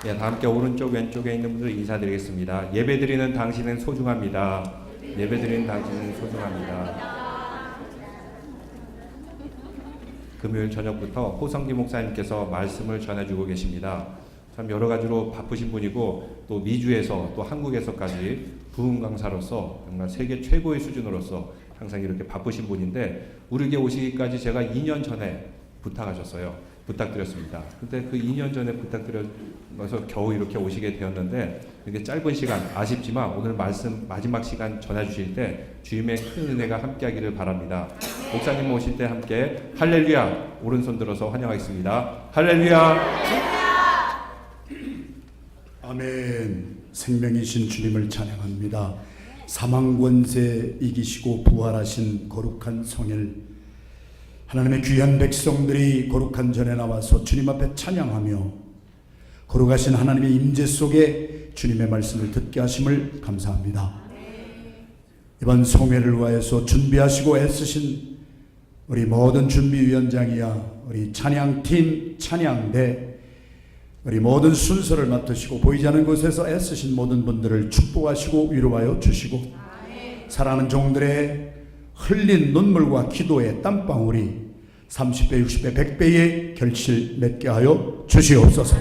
예, 다 함께 오른쪽 왼쪽에 있는 분들 인사드리겠습니다. 예배드리는 당신은 소중합니다. 예배드리는 당신은 소중합니다. 금요일 저녁부터 호성기 목사님께서 말씀을 전해주고 계십니다. 참 여러 가지로 바쁘신 분이고 또 미주에서 또 한국에서까지 부흥 강사로서 정말 세계 최고의 수준으로서 항상 이렇게 바쁘신 분인데 우리에게 오시기까지 제가 2년 전에 부탁드렸습니다. 근데 그 2년 전에 부탁드려서 겨우 이렇게 오시게 되었는데 이렇게 짧은 시간 아쉽지만 오늘 말씀 마지막 시간 전해주실 때 주님의 큰 은혜가 함께하기를 바랍니다. 목사님 오실 때 함께 할렐루야 오른손 들어서 환영하겠습니다. 할렐루야. 아멘. 생명이신 주님을 찬양합니다. 사망 권세 이기시고 부활하신 거룩한 성일, 하나님의 귀한 백성들이 거룩한 전에 나와서 주님 앞에 찬양하며 거룩하신 하나님의 임재 속에 주님의 말씀을 듣게 하심을 감사합니다. 이번 성회를 위하여서 준비하시고 애쓰신 우리 모든 준비위원장이야 우리 찬양팀, 찬양대, 우리 모든 순서를 맡으시고 보이지 않는 곳에서 애쓰신 모든 분들을 축복하시고 위로하여 주시고 사랑하는 종들의 흘린 눈물과 기도의 땀방울이 30배, 60배, 100배의 결실 맺게 하여 주시옵소서.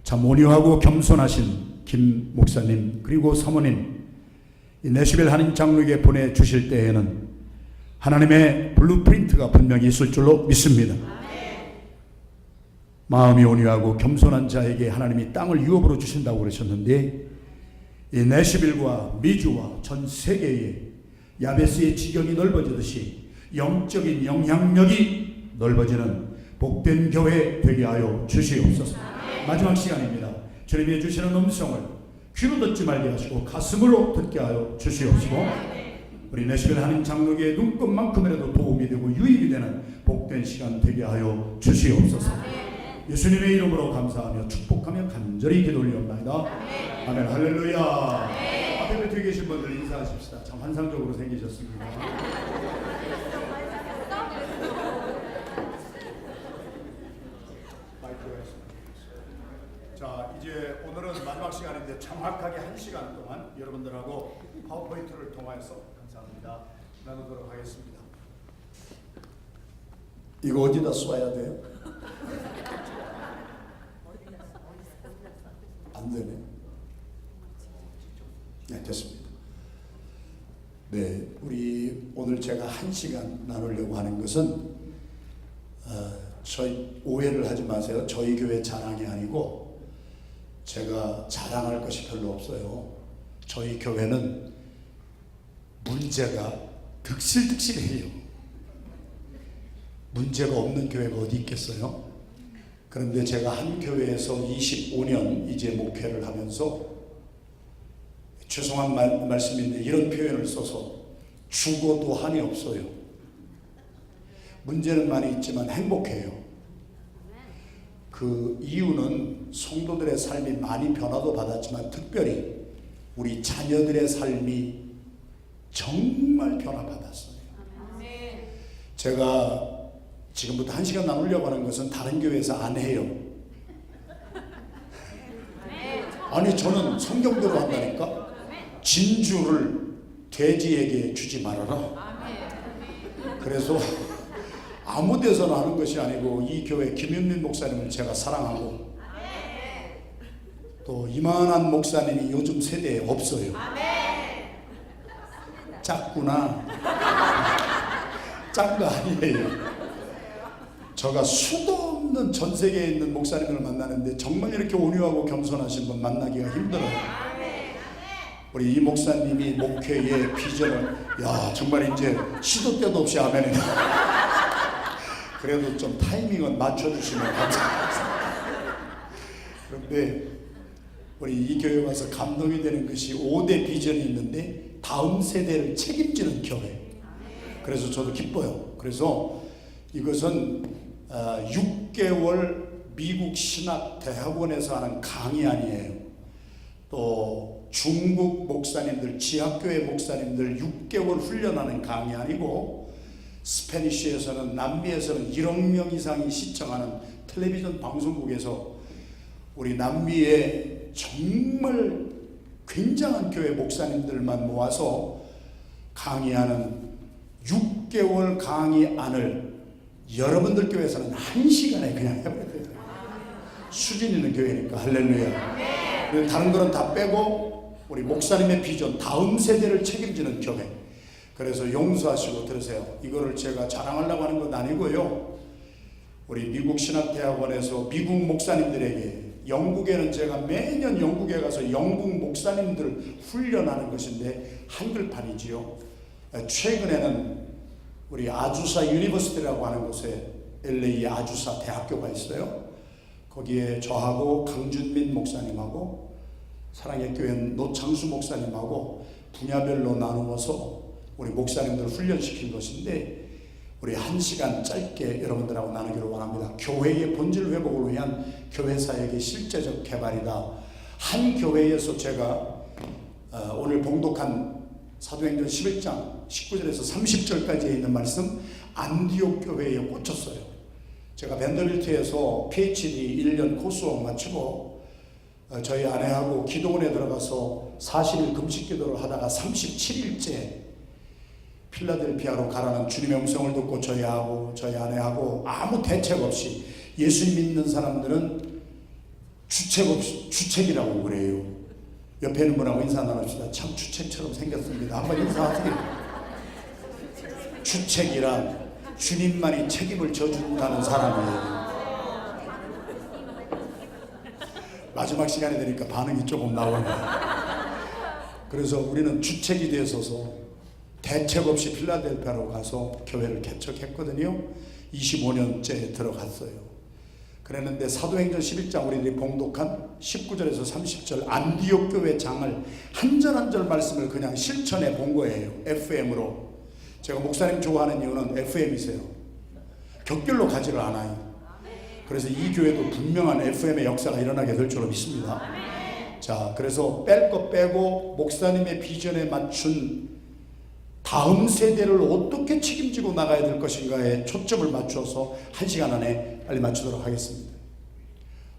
참 온유하고 겸손하신 김 목사님 그리고 사모님 이 내시벨 한인 장로에게 보내주실 때에는 하나님의 블루프린트가 분명히 있을 줄로 믿습니다. 마음이 온유하고 겸손한 자에게 하나님이 땅을 유업으로 주신다고 그러셨는데 이 내시빌과 미주와 전 세계에 야베스의 지경이 넓어지듯이 영적인 영향력이 넓어지는 복된 교회 되게 하여 주시옵소서. 마지막 시간입니다. 주님이 주시는 음성을 귀로 듣지 말게 하시고 가슴으로 듣게 하여 주시옵시고 우리 내시벨 한인 장로교의 눈꽃만큼이라도 도움이 되고 유익이 되는 복된 시간 되게 하여 주시옵소서. 예수님의 이름으로 감사하며 축복하며 간절히 기도 올리옵나이다. 아멘. 할렐루야. 앞에 뒤에 계신 분들 인사하십시다. 참 환상적으로 생기셨습니다. 자, 이제 오늘은 마지막 시간인데 정확하게 1시간 동안 여러분들하고 파워포인트를 통해서 감사합니다 나누도록 하겠습니다. 이거 어디다 쏴야 돼요? 안 되네. 네, 됐습니다. 네, 우리 오늘 제가 1시간 나누려고 하는 것은 저희 오해를 하지 마세요. 저희 교회 자랑이 아니고 제가 자랑할 것이 별로 없어요. 저희 교회는 문제가 득실득실해요. 문제가 없는 교회가 어디 있겠어요? 그런데 제가 한 교회에서 25년 이제 목회를 하면서 죄송한 말씀인데 이런 표현을 써서 죽어도 한이 없어요. 문제는 많이 있지만 행복해요. 그 이유는 성도들의 삶이 많이 변화도 받았지만 특별히 우리 자녀들의 삶이 정말 변화받았어요. 제가 지금부터 1시간 나누려고 하는 것은 다른 교회에서 안 해요. 아니 저는 성경대로 한다니까. 진주를 돼지에게 주지 말아라. 그래서 아무 데서나 하는 것이 아니고 이 교회 김윤민 목사님을 제가 사랑하고 또 이만한 목사님이 요즘 세대에 없어요. 작구나. 짠 거 아니에요. 제가 수도 없는 전 세계에 있는 목사님을 만나는데 정말 이렇게 온유하고 겸손하신 분 만나기가 힘들어요. 우리 이 목사님이 목회의 비전을 정말 이제 시도 때도 없이 아멘이다. 그래도 좀 타이밍은 맞춰주시면 감사하겠습니다. 그런데 우리 이 교회 와서 감동이 되는 것이 5대 비전이 있는데 다음 세대를 책임지는 교회. 그래서 저도 기뻐요. 그래서 이것은 6개월 미국 신학대학원에서 하는 강의 아니에요. 또 중국 목사님들, 지하교회 목사님들 6개월 훈련하는 강의 아니고 스페니쉬에서는 남미에서는 1억 명 이상이 시청하는 텔레비전 방송국에서 우리 남미에 정말 굉장한 교회 목사님들만 모아서 강의하는 6개월 강의안을 여러분들 교회에서는 1시간에 그냥 해버려야 돼요. 수준 있는 교회니까. 할렐루야. 다른 거는 다 빼고 우리 목사님의 비전, 다음 세대를 책임지는 교회. 그래서 용서하시고 들으세요. 이거를 제가 자랑하려고 하는 건 아니고요. 우리 미국 신학대학원에서 미국 목사님들에게, 영국에는 제가 매년 영국에 가서 영국 목사님들 훈련하는 것인데 한글판이지요. 최근에는 우리 아주사 유니버시티라고 하는 곳에 LA에 아주사 대학교가 있어요. 거기에 저하고 강준민 목사님하고 사랑의 교회 노창수 목사님하고 분야별로 나누어서 우리 목사님들 훈련시킨 것인데, 우리 1시간 짧게 여러분들하고 나누기를 원합니다. 교회의 본질 회복을 위한 교회 사역의 실제적 개발이다. 한 교회에서 제가 오늘 봉독한 사도행전 11장 19절에서 30절까지에 있는 말씀, 안디옥 교회에 꽂혔어요. 제가 밴더빌트에서 PhD 1년 코스웍 마치고 저희 아내하고 기도원에 들어가서 40일 금식 기도를 하다가 37일째 필라델피아로 가라는 주님의 음성을 듣고 저희하고 저희 아내하고 아무 대책 없이, 예수 믿는 사람들은 주책이라고 그래요. 옆에 있는 분하고 인사 나눕시다. 참 주책처럼 생겼습니다. 한번 인사하세요. 주책이란 주님만이 책임을 져준다는 사람이에요. 마지막 시간이 되니까 반응이 조금 나오네요. 그래서 우리는 주책이 되어서 대책 없이 필라델피아로 가서 교회를 개척했거든요. 25년째 들어갔어요. 그랬는데 사도행전 11장 우리들이 봉독한 19절에서 30절 안디옥 교회 장을 한 절 한 절 말씀을 그냥 실천해 본 거예요. FM으로. 제가 목사님 좋아하는 이유는 FM이세요. 격결로 가지를 않아요. 그래서 이 교회도 분명한 FM의 역사가 일어나게 될 줄로 믿습니다. 자, 그래서 뺄 거 빼고 목사님의 비전에 맞춘 다음 세대를 어떻게 책임지고 나가야 될 것인가에 초점을 맞춰서 1시간 안에 빨리 맞추도록 하겠습니다.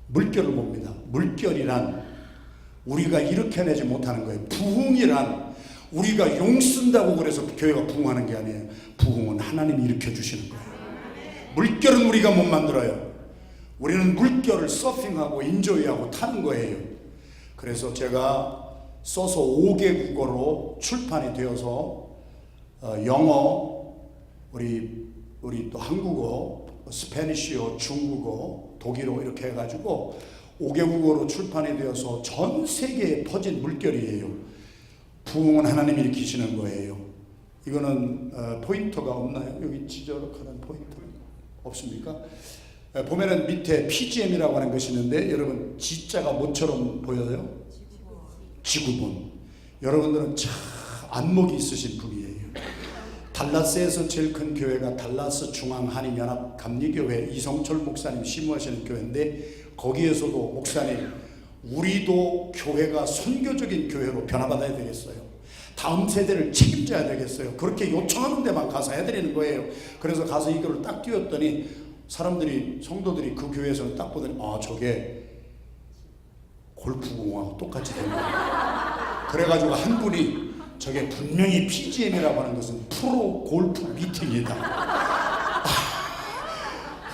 물결을 봅니다. 물결이란 우리가 일으켜내지 못하는 거예요. 부흥이란 우리가 용 쓴다고 그래서 교회가 부흥하는 게 아니에요. 부흥은 하나님이 일으켜주시는 거예요. 물결은 우리가 못 만들어요. 우리는 물결을 서핑하고 인조이하고 타는 거예요. 그래서 제가 써서 5개 국어로 출판이 되어서 영어, 우리 또 한국어, 스페니쉬어, 중국어, 독일어 이렇게 해가지고 5개국어로 출판이 되어서 전 세계에 퍼진 물결이에요. 부흥은 하나님이 일으키시는 거예요. 이거는 포인터가 없나요? 여기 지저럭하는 포인터 없습니까? 보면은 밑에 PGM이라고 하는 것이 있는데, 여러분 G자가 뭐처럼 보여요? 지구본. 여러분들은 참 안목이 있으신 분이에요. 달라스에서 제일 큰 교회가 달라스 중앙 한인연합 감리교회 이성철 목사님 심무하시는 교회인데, 거기에서도 목사님, 우리도 교회가 선교적인 교회로 변화받아야 되겠어요. 다음 세대를 책임져야 되겠어요. 그렇게 요청하는 데만 가서 해드리는 거예요. 그래서 가서 이거를 딱 띄웠더니 사람들이, 성도들이 그 교회에서는 딱 보더니 저게 골프공하고 똑같이 된 거예요. 그래가지고 한 분이 저게 분명히 PGM이라고 하는 것은 프로 골프 미팅이다.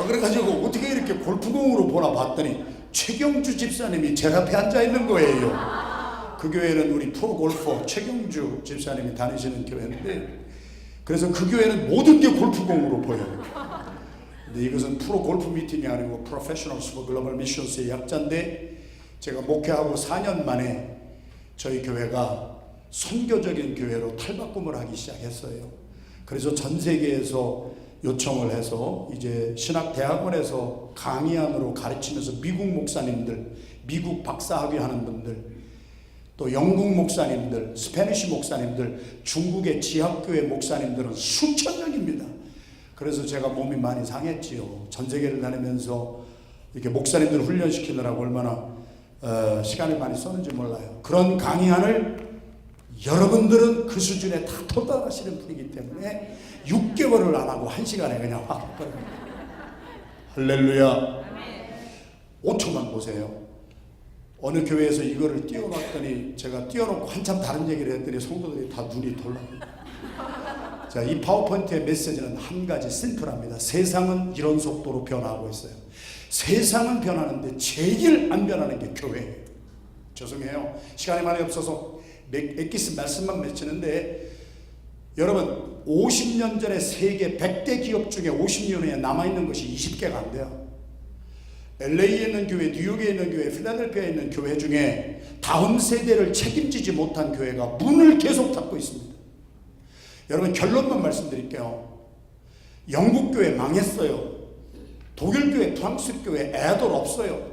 그래가지고 어떻게 이렇게 골프공으로 보나 봤더니 최경주 집사님이 제 앞에 앉아 있는 거예요. 그 교회는 우리 프로 골퍼 최경주 집사님이 다니시는 교회인데, 그래서 그 교회는 모든 게 골프공으로 보여요. 근데 이것은 프로 골프 미팅이 아니고 Professionals for Global Missions의 약자인데, 제가 목회하고 4년 만에 저희 교회가 선교적인 교회로 탈바꿈을 하기 시작했어요. 그래서 전 세계에서 요청을 해서 이제 신학대학원에서 강의안으로 가르치면서 미국 목사님들, 미국 박사학위 하는 분들, 또 영국 목사님들, 스페니쉬 목사님들, 중국의 지하교회 목사님들은 수천 명입니다. 그래서 제가 몸이 많이 상했지요. 전 세계를 다니면서 이렇게 목사님들 훈련시키느라고 얼마나 시간을 많이 썼는지 몰라요. 그런 강의안을 여러분들은 그 수준에 다 도달하시는 분이기 때문에 6개월을 안 하고 1시간에 그냥 확. 할렐루야. 5초만 보세요. 어느 교회에서 이거를 띄워놨더니 제가 띄워놓고 한참 다른 얘기를 했더니 성도들이 다 눈이 돌아갑니다. 자, 이 파워포인트의 메시지는 한 가지 심플합니다. 세상은 이런 속도로 변화하고 있어요. 세상은 변하는데 제일 안 변하는 게 교회예요. 죄송해요. 시간이 많이 없어서 엑기스 말씀만 맺히는데, 여러분 50년 전에 세계 100대 기업 중에 50년 후에 남아있는 것이 20개가 안 돼요. LA에 있는 교회, 뉴욕에 있는 교회, 필라델피아에 있는 교회 중에 다음 세대를 책임지지 못한 교회가 문을 계속 닫고 있습니다. 여러분 결론만 말씀드릴게요. 영국 교회 망했어요. 독일 교회, 프랑스 교회 애들 없어요.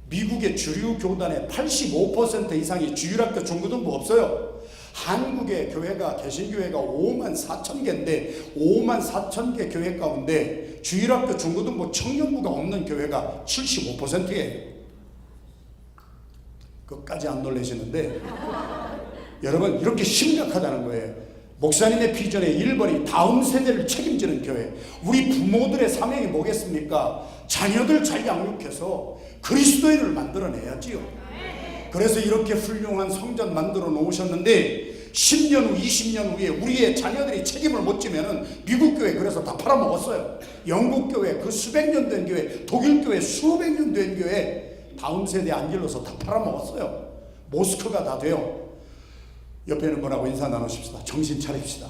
미국의 주류 교단의 85% 이상이 주일학교 중고등부 없어요. 한국의 교회가, 개신교회가 5만 4천 개인데 5만 4천 개 교회 가운데 주일학교 중고등부 청년부가 없는 교회가 75%예요. 끝까지 안 놀라시는데 여러분 이렇게 심각하다는 거예요. 목사님의 비전의 1번이 다음 세대를 책임지는 교회. 우리 부모들의 사명이 뭐겠습니까? 자녀들 잘 양육해서 그리스도인을 만들어내야지요. 그래서 이렇게 훌륭한 성전 만들어 놓으셨는데 10년 후, 20년 후에 우리의 자녀들이 책임을 못 지면은 미국 교회 그래서 다 팔아먹었어요. 영국 교회 그 수백 년 된 교회, 독일 교회 수백 년 된 교회 다음 세대 안 길러서 다 팔아먹었어요. 모스크가 다 돼요. 옆에 있는 분하고 인사 나누십시다. 정신 차립시다.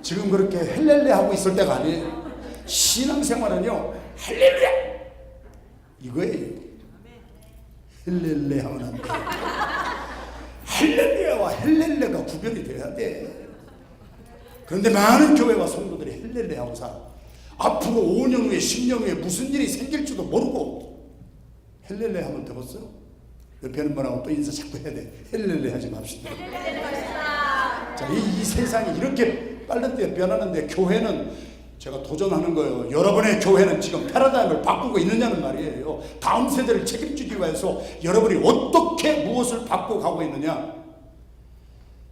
지금 그렇게 헬렐레 하고 있을 때가 아니에요. 신앙생활은요 할렐루야 이거예요. 헬렐레 하면 안 돼. 할렐루야와 헬렐레가 구별이 돼야 돼. 그런데 많은 교회와 성도들이 헬렐레 하고 살아. 앞으로 5년 후에 10년 후에 무슨 일이 생길지도 모르고 헬렐레 하면 되겠어요? 옆에 있는 분하고 또 인사 자꾸 해야 돼. 헬렐레 하지 맙시다. 자, 이 세상이 이렇게 빠른 때 변하는데 교회는 제가 도전하는 거예요. 여러분의 교회는 지금 패러다임을 바꾸고 있느냐는 말이에요. 다음 세대를 책임지기 위해서 여러분이 어떻게 무엇을 바꾸고 가고 있느냐.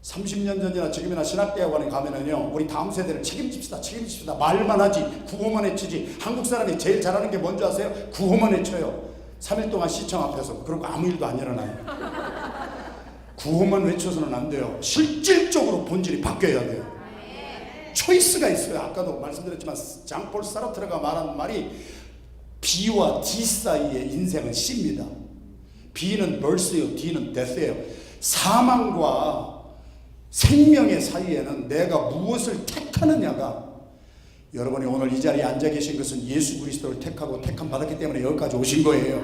30년 전이나 지금이나 신학대학원에 가면은요, 우리 다음 세대를 책임집시다, 책임집시다. 말만 하지, 구호만 외치지. 한국 사람이 제일 잘하는 게 뭔지 아세요? 구호만 외쳐요. 3일 동안 시청 앞에서. 그리고 아무 일도 안 일어나요. 구호만 외쳐서는 안 돼요. 실질적으로 본질이 바뀌어야 돼요. 초이스가 있어요. 아까도 말씀드렸지만 장폴 사르트르가 말한 말이 B와 D 사이의 인생은 C입니다. B는 birth요, D는 death예요. 사망과 생명의 사이에는 내가 무엇을 택하느냐가, 여러분이 오늘 이 자리에 앉아 계신 것은 예수 그리스도를 택하고 택함 받았기 때문에 여기까지 오신 거예요.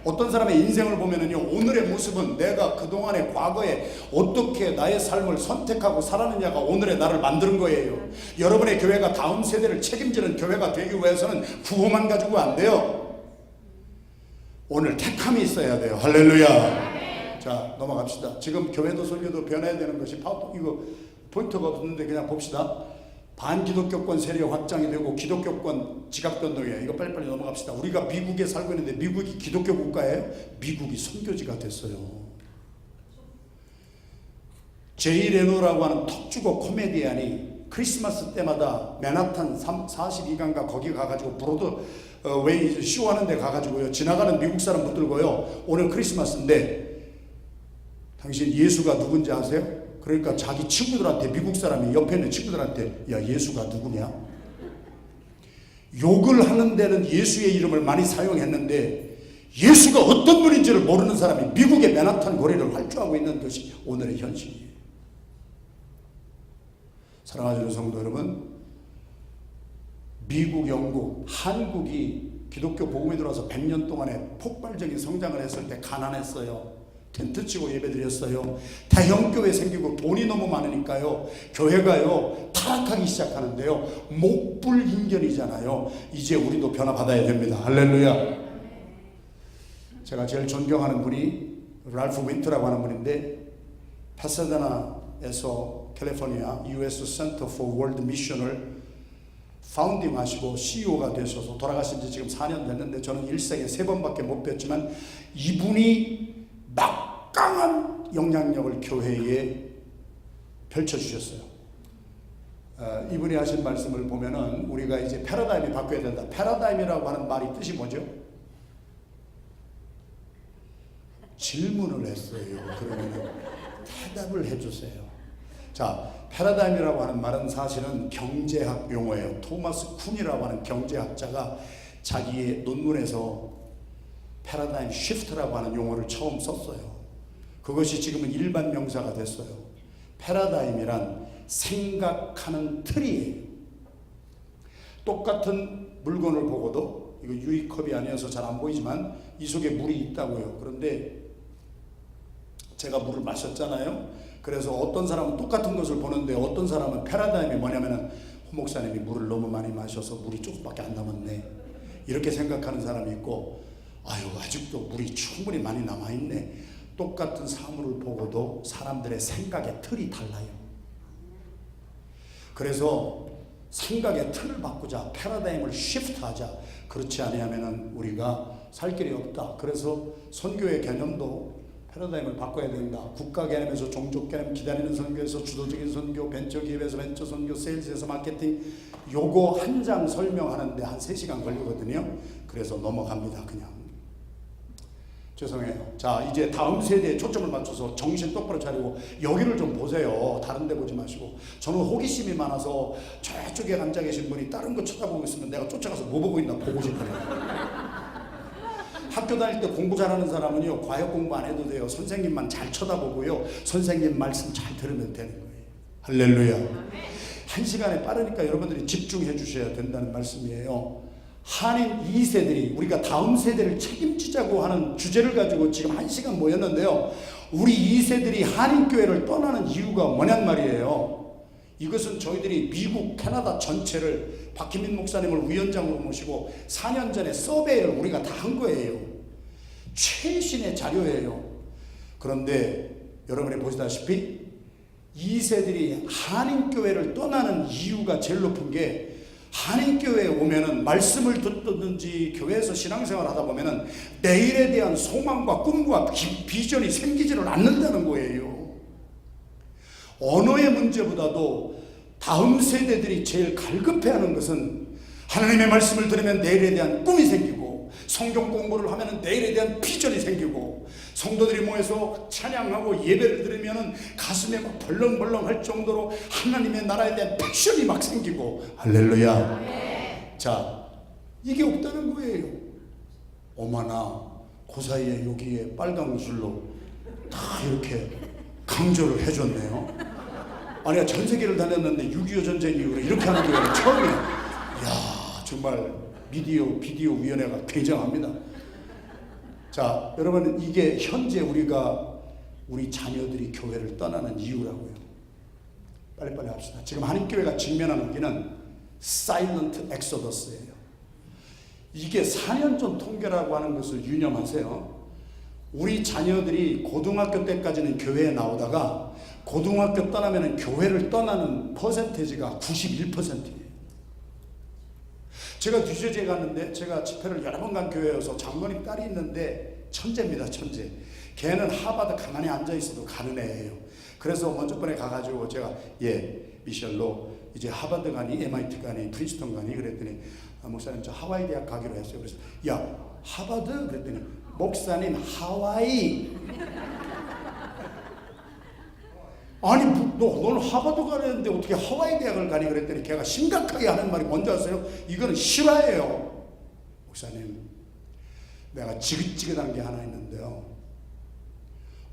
어떤 사람의 인생을 보면은요, 오늘의 모습은 내가 그동안의 과거에 어떻게 나의 삶을 선택하고 살았느냐가 오늘의 나를 만드는 거예요. 여러분의 교회가 다음 세대를 책임지는 교회가 되기 위해서는 구호만 가지고 안 돼요. 오늘 택함이 있어야 돼요. 할렐루야. 자, 넘어갑시다. 지금 교회도 설교도 변해야 되는 것이 이거 포인트가 없는데 그냥 봅시다. 반기독교권 세력 확장이 되고 기독교권 지각변동이에요. 이거 빨리빨리 넘어갑시다. 우리가 미국에 살고 있는데 미국이 기독교 국가예요? 미국이 선교지가 됐어요. 제이 레노라고 하는 턱주고 코미디언이 크리스마스 때마다 맨하탄 42강가 거기 가가지고 브로드웨이 쇼하는 데 가가지고요, 지나가는 미국 사람 붙들고요, 오늘 크리스마스인데 당신 예수가 누군지 아세요? 그러니까 자기 친구들한테, 미국 사람이 옆에 있는 친구들한테, 야, 예수가 누구냐? 욕을 하는 데는 예수의 이름을 많이 사용했는데 예수가 어떤 분인지를 모르는 사람이 미국의 맨하탄 거리를 활주하고 있는 것이 오늘의 현실이에요. 사랑하는 성도 여러분, 미국, 영국, 한국이 기독교 복음이 들어와서 100년 동안에 폭발적인 성장을 했을 때 가난했어요. 텐트 치고 예배드렸어요. 대형교회 생기고 돈이 너무 많으니까요, 교회가요 타락하기 시작하는데요, 목불인견이잖아요. 이제 우리도 변화받아야 됩니다. 할렐루야. 제가 제일 존경하는 분이 랄프 윈트라고 하는 분인데, 파사데나에서 캘리포니아 US Center for World Mission을 파운딩 하시고 CEO가 되셔서 돌아가신 지 지금 4년 됐는데, 저는 일생에 3번밖에 못 뵀지만 이분이 막강한 영향력을 교회에 펼쳐주셨어요. 이분이 하신 말씀을 보면은 우리가 이제 패러다임이 바뀌어야 된다. 패러다임이라고 하는 말이 뜻이 뭐죠? 질문을 했어요. 그러면 대답을 해주세요. 자, 패러다임이라고 하는 말은 사실은 경제학 용어예요. 토마스 쿤이라고 하는 경제학자가 자기의 논문에서 패러다임 시프트라고 하는 용어를 처음 썼어요. 그것이 지금은 일반 명사가 됐어요. 패러다임이란 생각하는 틀이에요. 똑같은 물건을 보고도, 이거 유리컵이 아니어서 잘 안 보이지만 이 속에 물이 있다고요. 그런데 제가 물을 마셨잖아요. 그래서 어떤 사람은 똑같은 것을 보는데 어떤 사람은 패러다임이 뭐냐면은 호 목사님이 물을 너무 많이 마셔서 물이 조금밖에 안 남았네, 이렇게 생각하는 사람이 있고, 아유 아직도 물이 충분히 많이 남아있네. 똑같은 사물을 보고도 사람들의 생각의 틀이 달라요. 그래서 생각의 틀을 바꾸자, 패러다임을 시프트하자. 그렇지 아니하면은 우리가 살 길이 없다. 그래서 선교의 개념도 패러다임을 바꿔야 된다. 국가 개념에서 종족 개념, 기다리는 선교에서 주도적인 선교, 벤처 기업에서 벤처 선교, 세일즈에서 마케팅, 요거 한 장 설명하는데 한 3시간 걸리거든요. 그래서 넘어갑니다. 그냥 죄송해요. 자, 이제 다음 세대에 초점을 맞춰서 정신 똑바로 차리고 여기를 좀 보세요. 다른 데 보지 마시고. 저는 호기심이 많아서 저쪽에 앉아 계신 분이 다른 거 쳐다보고 있으면 내가 쫓아가서 뭐 보고 있나 보고 싶어요. 학교 다닐 때 공부 잘하는 사람은요, 과외 공부 안 해도 돼요. 선생님만 잘 쳐다보고요, 선생님 말씀 잘 들으면 되는 거예요. 할렐루야. 1시간에 빠르니까 여러분들이 집중해 주셔야 된다는 말씀이에요. 한인 2세들이 우리가 다음 세대를 책임지자고 하는 주제를 가지고 지금 1시간 모였는데요, 우리 2세들이 한인교회를 떠나는 이유가 뭐냔 말이에요. 이것은 저희들이 미국, 캐나다 전체를 박희민 목사님을 위원장으로 모시고 4년 전에 서베이를 우리가 다 한 거예요. 최신의 자료예요. 그런데 여러분이 보시다시피 2세들이 한인교회를 떠나는 이유가 제일 높은 게, 한인교회에 오면은 말씀을 듣든지 교회에서 신앙생활을 하다 보면은 내일에 대한 소망과 꿈과 비전이 생기지를 않는다는 거예요. 언어의 문제보다도 다음 세대들이 제일 갈급해하는 것은 하나님의 말씀을 들으면 내일에 대한 꿈이 생기고, 성경 공부를 하면 내일에 대한 비전이 생기고, 성도들이 모여서 찬양하고 예배를 들으면 가슴에 막 벌렁벌렁 할 정도로 하나님의 나라에 대한 패션이 막 생기고. 할렐루야. 자, 이게 없다는 거예요. 어머나, 그 사이에 여기에 빨간 줄로 다 이렇게 강조를 해줬네요. 아니, 전 세계를 다녔는데 6.25 전쟁 이후로 이렇게 하는 교회는 처음이에요. 이야, 정말 비디오 위원회가 굉장합니다. 자, 여러분, 이게 현재 우리 자녀들이 교회를 떠나는 이유라고요. 빨리빨리 합시다. 지금 한인교회가 직면하는 길은 사일런트 엑소더스예요. 이게 4년 전 통계라고 하는 것을 유념하세요. 우리 자녀들이 고등학교 때까지는 교회에 나오다가 고등학교 떠나면 교회를 떠나는 퍼센테이지가 91%예요. 제가 뉴저지에 갔는데, 제가 집회를 여러 번 간 교회여서 장로님 딸이 있는데 천재입니다, 천재. 걔는 하버드 가만히 앉아있어도 가는 애예요. 그래서 먼저 번에 가가지고 제가 미셸로 이제 하버드 가니 MIT 가니 프린스턴 가니 그랬더니, 목사님 저 하와이 대학 가기로 했어요. 그래서 야, 하버드? 그랬더니 목사님 하와이. 아니 너는 하버드 가려는데 어떻게 하와이 대학을 가니 그랬더니 걔가 심각하게 하는 말이 뭔지 아세요? 이거는 실화예요. 목사님, 내가 지긋지긋한 게 하나 있는데요,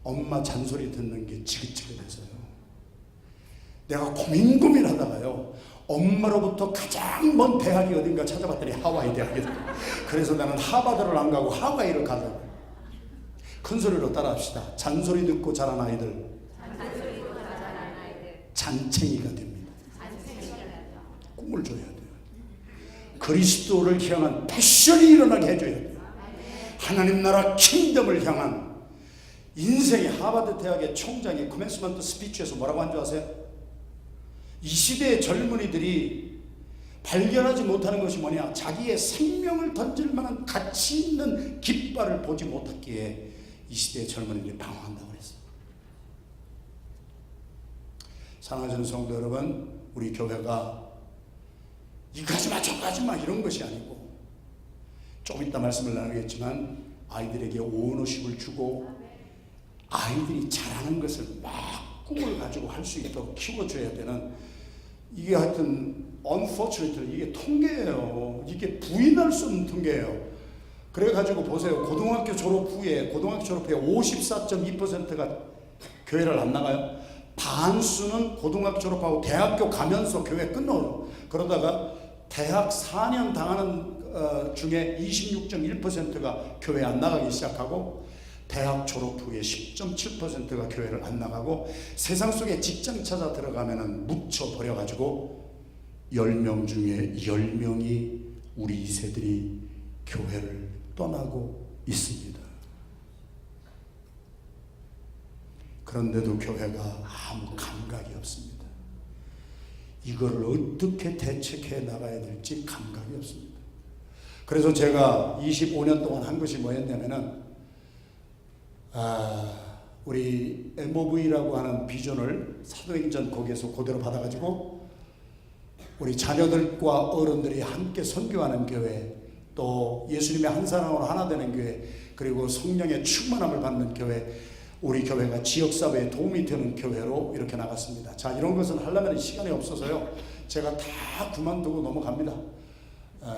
엄마 잔소리 듣는 게 지긋지긋해서요, 내가 고민하다가요 엄마로부터 가장 먼 대학이 어딘가 찾아봤더니 하와이 대학이다. 그래서 나는 하버드를 안 가고 하와이를 가자고. 큰 소리로 따라합시다. 잔소리 듣고 자란 아이들 잔챙이가 됩니다. 꿈을 줘야 돼요. 그리스도를 향한 패션이 일어나게 해줘야 돼요. 하나님 나라 킹덤을 향한 인생의 하버드 대학의 총장이 코멘스먼트 스피치에서 뭐라고 한 줄 아세요? 이 시대의 젊은이들이 발견하지 못하는 것이 뭐냐? 자기의 생명을 던질 만한 가치 있는 깃발을 보지 못했기에 이 시대의 젊은이들이 방황한다고 그랬어요. 사랑하는 성도 여러분, 우리 교회가 이거 하지마 저거 하지마 이런 것이 아니고, 좀 이따 말씀을 나누겠지만 아이들에게 오너십을 주고 아이들이 잘하는 것을 막 꿈을 가지고 할 수 있도록 키워줘야 되는, 이게 하여튼 unfortunately 이게 통계예요. 이게 부인할 수 없는 통계예요. 그래가지고 보세요. 고등학교 졸업 후에 54.2%가 교회를 안 나가요. 반수는 고등학교 졸업하고 대학교 가면서 교회 끊어요. 그러다가 대학 4년 당하는 중에 26.1%가 교회 안 나가기 시작하고, 대학 졸업 후에 10.7%가 교회를 안 나가고, 세상 속에 직장 찾아 들어가면은 묻혀버려가지고 10명 중에 10명이 우리 2세들이 교회를 떠나고 있습니다. 그런데도 교회가 아무 감각이 없습니다. 이걸 어떻게 대책해 나가야 될지 감각이 없습니다. 그래서 제가 25년 동안 한 것이 뭐였냐면은, 우리 MOV라고 하는 비전을 사도행전 거기에서 그대로 받아가지고 우리 자녀들과 어른들이 함께 선교하는 교회, 또 예수님의 한 사람으로 하나 되는 교회, 그리고 성령의 충만함을 받는 교회, 우리 교회가 지역사회에 도움이 되는 교회로 이렇게 나갔습니다. 자, 이런 것은 하려면 시간이 없어서요, 제가 다 그만두고 넘어갑니다.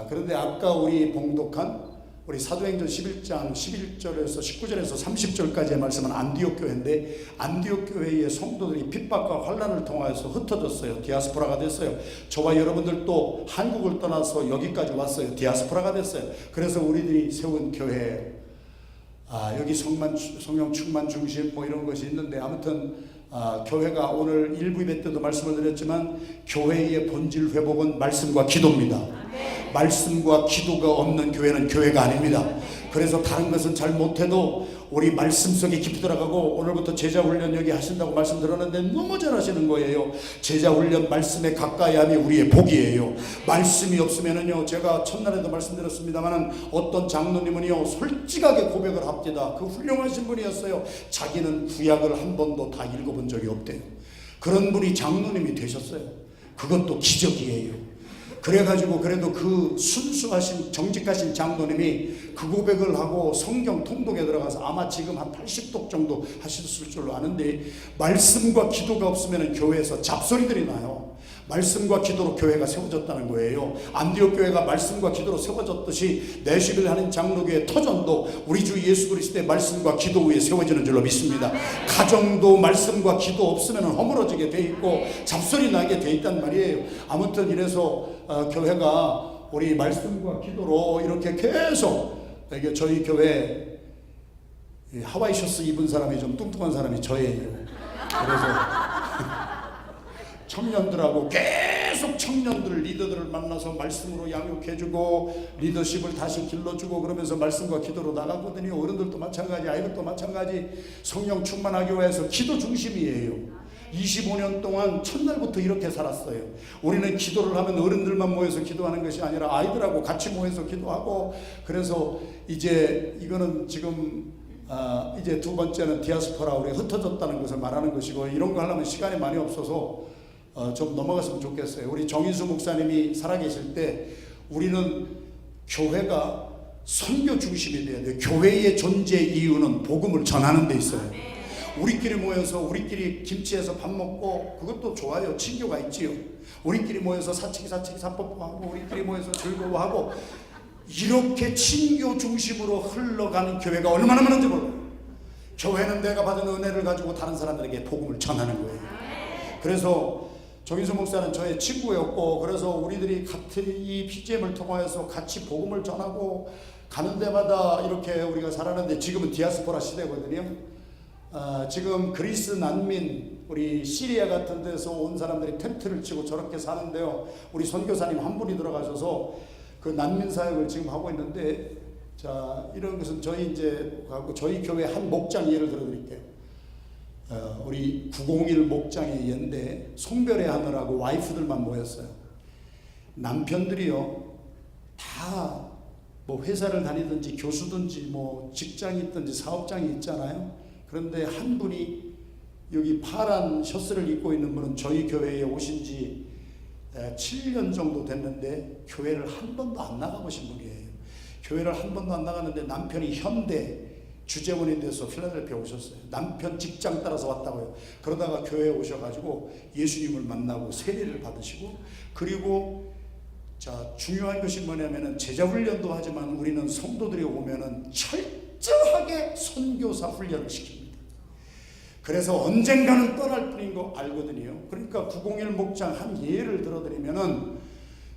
그런데 아까 우리 봉독한 우리 사도행전 11장 11절에서 19절에서 30절까지의 말씀은 안디옥 교회인데, 안디옥 교회의 성도들이 핍박과 환난을 통하여서 흩어졌어요. 디아스포라가 됐어요. 저와 여러분들도 한국을 떠나서 여기까지 왔어요. 디아스포라가 됐어요. 그래서 우리들이 세운 교회예요. 여기 성령 충만 중심 뭐 이런 것이 있는데, 아무튼 교회가 오늘 일부 예배 때도 말씀을 드렸지만, 교회의 본질 회복은 말씀과 기도입니다. 말씀과 기도가 없는 교회는 교회가 아닙니다. 그래서 다른 것은 잘 못해도 우리 말씀 속에 깊이 들어가고, 오늘부터 제자훈련 여기 하신다고 말씀 들었는데 너무 잘하시는 거예요. 제자훈련 말씀에 가까이 함이 우리의 복이에요. 말씀이 없으면은요, 제가 첫날에도 말씀드렸습니다만은 어떤 장로님은요 솔직하게 고백을 합니다. 그 훌륭하신 분이었어요. 자기는 구약을 한 번도 다 읽어본 적이 없대요. 그런 분이 장로님이 되셨어요. 그것도 기적이에요. 그래가지고 그래도 그 순수하신 정직하신 장로님이 그 고백을 하고 성경 통독에 들어가서 아마 지금 한 80독 정도 하셨을 줄로 아는데, 말씀과 기도가 없으면 교회에서 잡소리들이 나요. 말씀과 기도로 교회가 세워졌다는 거예요. 안디옥 교회가 말씀과 기도로 세워졌듯이 내시를 하는 장로교회 터전도 우리 주 예수 그리스도의 말씀과 기도 위에 세워지는 줄로 믿습니다. 가정도 말씀과 기도 없으면 허물어지게 돼 있고 잡소리 나게 돼 있단 말이에요. 아무튼 이래서 교회가 우리 말씀과 기도로 이렇게 계속, 이게 저희 교회 하와이 셔츠 입은 사람이 좀 뚱뚱한 사람이 저예요. 그래서 청년들하고 계속 청년들 리더들을 만나서 말씀으로 양육해주고 리더십을 다시 길러주고 그러면서 말씀과 기도로 나가거든요. 어른들도 마찬가지, 아이들도 마찬가지. 성령 충만하기 위해서 기도 중심이에요. 25년 동안 첫날부터 이렇게 살았어요. 우리는 기도를 하면 어른들만 모여서 기도하는 것이 아니라 아이들하고 같이 모여서 기도하고, 그래서 이제 이거는 지금 이제 두 번째는 디아스포라, 우리가 흩어졌다는 것을 말하는 것이고, 이런 거 하려면 시간이 많이 없어서 좀 넘어갔으면 좋겠어요. 우리 정인수 목사님이 살아계실 때 우리는 교회가 선교 중심이 돼야 돼요. 교회의 존재 이유는 복음을 전하는 데 있어요. 우리끼리 모여서 우리끼리 김치해서 밥 먹고 그것도 좋아요. 친교가 있지요. 우리끼리 모여서 사치기 사법하고 우리끼리 모여서 즐거워하고, 이렇게 친교 중심으로 흘러가는 교회가 얼마나 많은지 몰라요. 교회는 내가 받은 은혜를 가지고 다른 사람들에게 복음을 전하는 거예요. 그래서 정인수 목사는 저의 친구였고, 그래서 우리들이 같은 이 PGM을 통하여서 같이 복음을 전하고 가는 데마다 이렇게 우리가 살았는데, 지금은 디아스포라 시대거든요. 지금 그리스 난민, 우리 시리아 같은 데서 온 사람들이 텐트를 치고 저렇게 사는데요, 우리 선교사님 한 분이 들어가셔서 그 난민 사역을 지금 하고 있는데, 자, 이런 것은 저희 교회 한 목장 예를 들어드릴게요. 우리 901 목장의 예인데, 송별회 하느라고 와이프들만 모였어요. 남편들이요 다 뭐 회사를 다니든지 교수든지 뭐 직장이 있든지 사업장이 있잖아요. 그런데 한 분이, 여기 파란 셔츠를 입고 있는 분은 저희 교회에 오신 지 7년 정도 됐는데 교회를 한 번도 안 나가보신 분이에요. 교회를 한 번도 안 나갔는데 남편이 현대 주재원이 돼서 필라델피아 오셨어요. 남편 직장 따라서 왔다고요. 그러다가 교회에 오셔가지고 예수님을 만나고 세례를 받으시고, 그리고 자, 중요한 것이 뭐냐면은 제자 훈련도 하지만 우리는 성도들이 오면은 철저하게 선교사 훈련을 시킵니다. 그래서 언젠가는 떠날 뿐인 거 알거든요. 그러니까 901 목장 한 예를 들어드리면은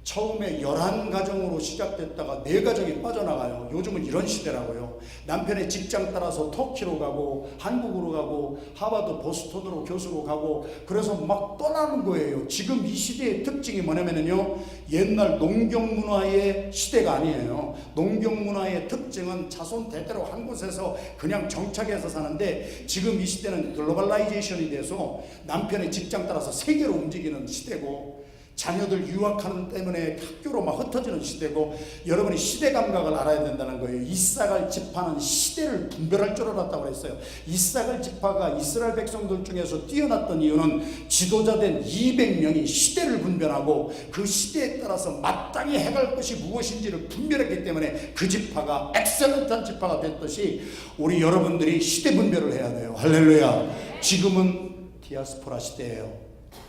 처음에 11가정으로 시작됐다가 4가정이 빠져나가요. 요즘은 이런 시대라고요. 남편의 직장 따라서 터키로 가고 한국으로 가고 하버드 보스턴으로 교수로 가고, 그래서 막 떠나는 거예요. 지금 이 시대의 특징이 뭐냐면요, 옛날 농경 문화의 시대가 아니에요. 농경 문화의 특징은 자손 대대로 한 곳에서 그냥 정착해서 사는데, 지금 이 시대는 글로벌라이제이션이 돼서 남편의 직장 따라서 세계로 움직이는 시대고, 자녀들 유학하는 때문에 학교로 막 흩어지는 시대고, 여러분이 시대 감각을 알아야 된다는 거예요. 이사갈 지파는 시대를 분별할 줄 알았다고 그랬어요. 이사갈 지파가 이스라엘 백성들 중에서 뛰어났던 이유는 지도자된 200명이 시대를 분별하고 그 시대에 따라서 마땅히 해갈 것이 무엇인지를 분별했기 때문에 그 지파가 엑셀런트한 지파가 됐듯이 우리 여러분들이 시대 분별을 해야 돼요. 할렐루야. 지금은 디아스포라 시대예요.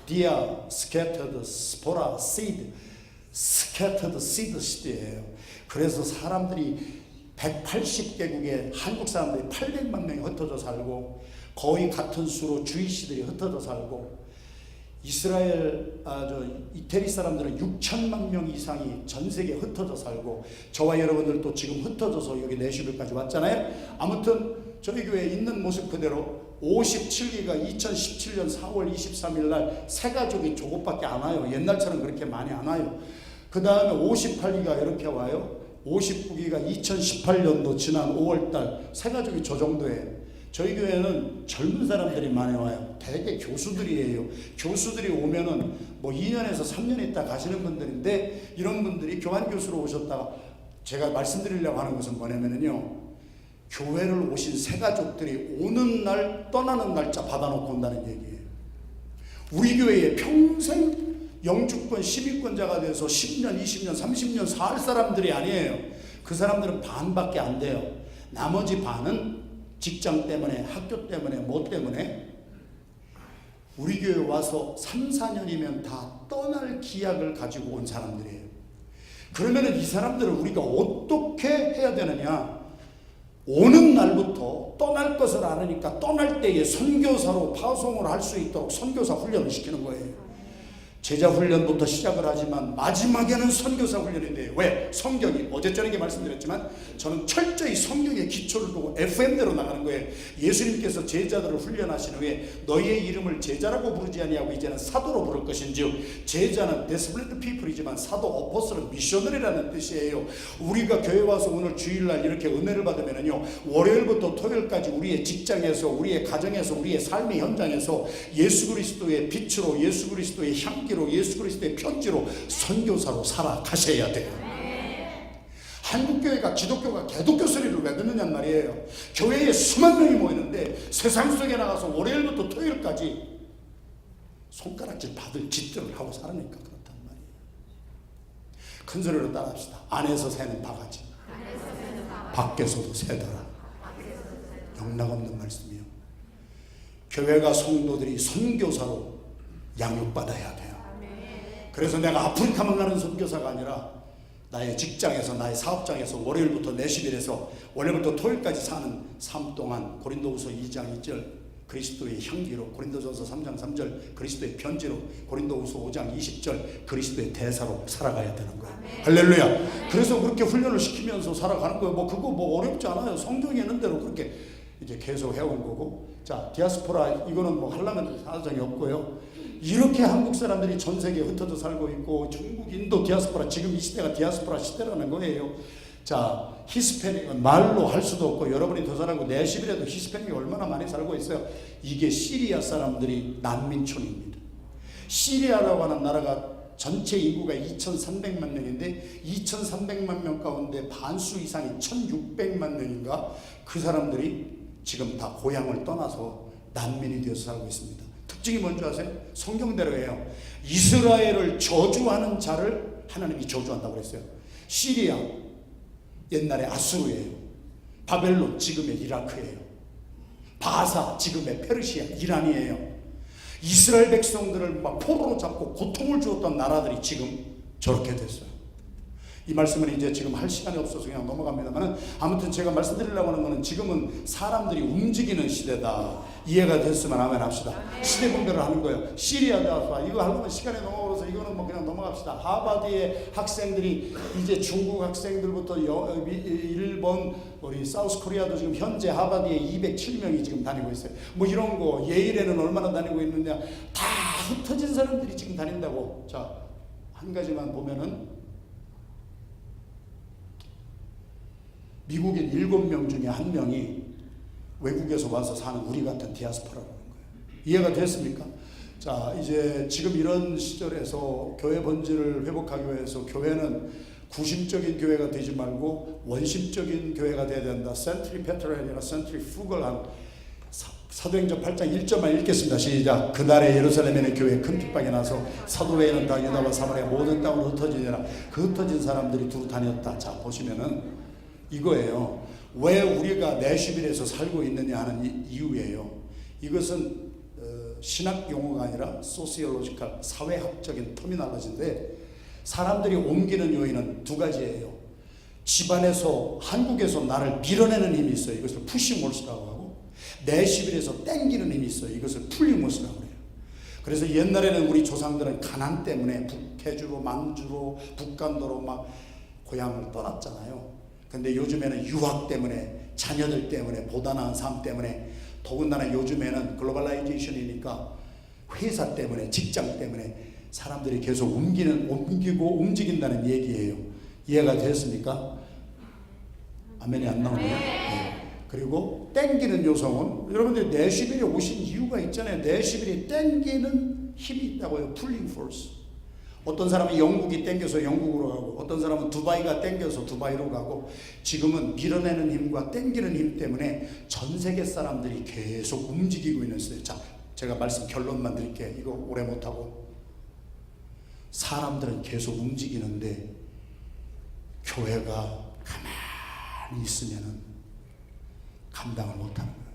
디아, 스캐터드, 스포라, 시드, 스캐터드 시드 시대예요. 그래서 사람들이 180개국에 한국 사람들이 800만 명이 흩어져 살고, 거의 같은 수로 주이시들이 흩어져 살고, 이태리 사람들은 6천만 명 이상이 전 세계에 흩어져 살고, 저와 여러분들도 지금 흩어져서 여기 내슈빌까지 왔잖아요. 아무튼 저희 교회에 있는 모습 그대로 57기가 2017년 4월 23일 날 새 가족이 저것밖에 안 와요. 옛날처럼 그렇게 많이 안 와요. 그 다음에 58기가 이렇게 와요. 59기가 2018년도 지난 5월 달 새 가족이 저 정도예요. 저희 교회는 젊은 사람들이 많이 와요. 대개 교수들이에요. 교수들이 오면은 뭐 2년에서 3년 있다 가시는 분들인데, 이런 분들이 교환 교수로 오셨다가 제가 말씀드리려고 하는 것은 뭐냐면요, 교회를 오신 새 가족들이 오는 날 떠나는 날짜 받아놓고 온다는 얘기예요. 우리 교회에 평생 영주권 12권자가 돼서 10년, 20년, 30년 살 사람들이 아니에요. 그 사람들은 반밖에 안 돼요. 나머지 반은 직장 때문에, 학교 때문에, 뭐 때문에 우리 교회 와서 3, 4년이면 다 떠날 기약을 가지고 온 사람들이에요. 그러면은 이 사람들을 우리가 어떻게 해야 되느냐? 오는 날부터 떠날 것을 알으니까 떠날 때에 선교사로 파송을 할 수 있도록 선교사 훈련을 시키는 거예요. 제자 훈련부터 시작을 하지만 마지막에는 선교사 훈련이 돼요. 왜? 성경이, 어제 저녁에 말씀드렸지만 저는 철저히 성경의 기초를 두고 FM대로 나가는 거예요. 예수님께서 제자들을 훈련하신 후에 너희의 이름을 제자라고 부르지 아니하고 이제는 사도로 부를 것인즉, 제자는 데스플레이트 피플이지만 사도 어포스는 미셔너리라는 뜻이에요. 우리가 교회 와서 오늘 주일날 이렇게 은혜를 받으면요, 월요일부터 토요일까지 우리의 직장에서, 우리의 가정에서, 우리의 삶의 현장에서 예수 그리스도의 빛으로, 예수 그리스도의 향기로, 예수 그리스도의 편지로 선교사로 살아가셔야 돼요. 한국교회가, 기독교가 개독교 소리를 왜 듣느냐는 말이에요. 교회에 수만 명이 모이는데 세상 속에 나가서 월요일부터 토요일까지 손가락질 받을 짓들을 하고 살으니까 그렇단 말이에요. 큰 소리로 따라합시다. 안에서 새는 바가지, 밖에서도 새더라. 영락없는 말씀이요. 교회가, 성도들이 선교사로 양육받아야 돼요. 그래서 내가 아프리카만 가는 선교사가 아니라 나의 직장에서, 나의 사업장에서 월요일부터 내시빌에서 월요일부터 토요일까지 사는 삶 동안 고린도후서 2장 2절 그리스도의 향기로, 고린도전서 3장 3절 그리스도의 편지로, 고린도후서 5장 20절 그리스도의 대사로 살아가야 되는 거예요. 할렐루야. 그래서 그렇게 훈련을 시키면서 살아가는 거예요. 뭐 그거 뭐 어렵지 않아요. 성경에 있는 대로 그렇게 이제 계속 해온 거고. 자, 디아스포라 이거는 뭐 하려면 사정이 없고요. 이렇게 한국 사람들이 전 세계에 흩어져 살고 있고, 중국, 인도 디아스포라, 지금 이 시대가 디아스포라 시대라는 거예요. 자, 히스패닉은 말로 할 수도 없고, 여러분이 더 잘하고 내시빌에도 히스패닉이 얼마나 많이 살고 있어요. 이게 시리아 사람들이 난민촌입니다. 시리아라고 하는 나라가 전체 인구가 2,300만 명인데 2,300만 명 가운데 반수 이상이 1,600만 명인가, 그 사람들이 지금 다 고향을 떠나서 난민이 되어서 살고 있습니다. 특징이 뭔지 아세요? 성경대로예요. 이스라엘을 저주하는 자를 하나님이 저주한다고 그랬어요. 시리아, 옛날에 아수르예요. 바벨론, 지금의 이라크예요. 바사, 지금의 페르시아, 이란이에요. 이스라엘 백성들을 막 포로로 잡고 고통을 주었던 나라들이 지금 저렇게 됐어요. 이 말씀은 이제 지금 할 시간이 없어서 그냥 넘어갑니다만, 아무튼 제가 말씀드리려고 하는 것은 지금은 사람들이 움직이는 시대다. 이해가 됐으면 아멘 합시다. 시대 분별을 하는 거예요. 시리아 자파 이거 하려면 시간이 너무 걸려서 이거는 뭐 그냥 넘어갑시다. 하버드의 학생들이 이제 중국 학생들부터 일본, 우리 사우스 코리아도 지금 현재 하버드에 207명이 지금 다니고 있어요. 뭐 이런 거, 예일에는 얼마나 다니고 있느냐, 다 흩어진 사람들이 지금 다닌다고. 자, 한 가지만 보면은 미국인 7명 중에 1명이 외국에서 와서 사는 우리 같은 디아스포라라는 거예요. 이해가 됐습니까? 자, 이제 지금 이런 시절에서 교회 본질을 회복하기 위해서 교회는 구심적인 교회가 되지 말고 원심적인 교회가 돼야 된다. 센트리페트럴이 아니라 센트리푸걸한. 사도행전 8장 1절만 읽겠습니다. 시작. 그날에 예루살렘에는 교회에 큰 핍박이 나서 사도 외에는 다 유다와 사마리아 모든 땅으로 흩어지니라. 그 흩어진 사람들이 두루 다녔다. 자, 보시면은 이거예요. 왜 우리가 내시빌에서 살고 있느냐 하는 이유예요. 이것은 신학 용어가 아니라 소시올로지컬, 사회학적인 터미널로지인데, 사람들이 옮기는 요인은 두 가지예요. 집안에서, 한국에서 나를 밀어내는 힘이 있어요. 이것을 푸싱홀스라고 하고, 내시빌에서 땡기는 힘이 있어요. 이것을 풀링홀스라고 해요. 그래서 옛날에는 우리 조상들은 가난 때문에 북해주로, 만주로, 북간도로 막 고향을 떠났잖아요. 근데 요즘에는 유학 때문에, 자녀들 때문에, 보다 나은 삶 때문에, 더군다나 요즘에는 글로벌라이제이션이니까 회사 때문에, 직장 때문에 사람들이 계속 옮기고 움직인다는 얘기예요. 이해가 됐습니까? 아멘이 안 나오네요. 네. 그리고 땡기는 요성은, 여러분들이 내시빌에 오신 이유가 있잖아요. 내시빌이 땡기는 힘이 있다고요. 풀링 포스. 어떤 사람은 영국이 땡겨서 영국으로 가고, 어떤 사람은 두바이가 땡겨서 두바이로 가고, 지금은 밀어내는 힘과 땡기는 힘 때문에 전 세계 사람들이 계속 움직이고 있는 시대. 자, 제가 말씀 결론만 드릴게요. 이거 오래 못하고. 사람들은 계속 움직이는데 교회가 가만히 있으면은 감당을 못하는 거예요.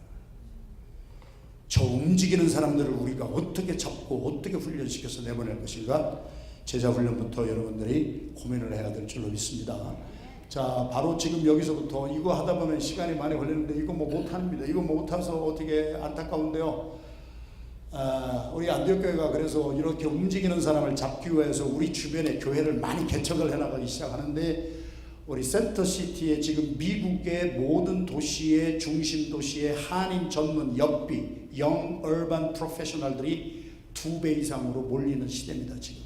저 움직이는 사람들을 우리가 어떻게 잡고 어떻게 훈련시켜서 내보낼 것인가, 제자 훈련부터 여러분들이 고민을 해야 될 줄로 믿습니다. 자, 바로 지금 여기서부터 이거 하다 보면 시간이 많이 걸리는데 이거 뭐 못합니다. 이거 못해서 어떻게 안타까운데요. 우리 안디옥교회가 그래서 이렇게 움직이는 사람을 잡기 위해서 우리 주변에 교회를 많이 개척을 해나가기 시작하는데, 우리 센터시티에 지금 미국의 모든 도시의 중심 도시의 한인 전문 엽비, 영 얼반 프로페셔널들이 2배 이상으로 몰리는 시대입니다. 지금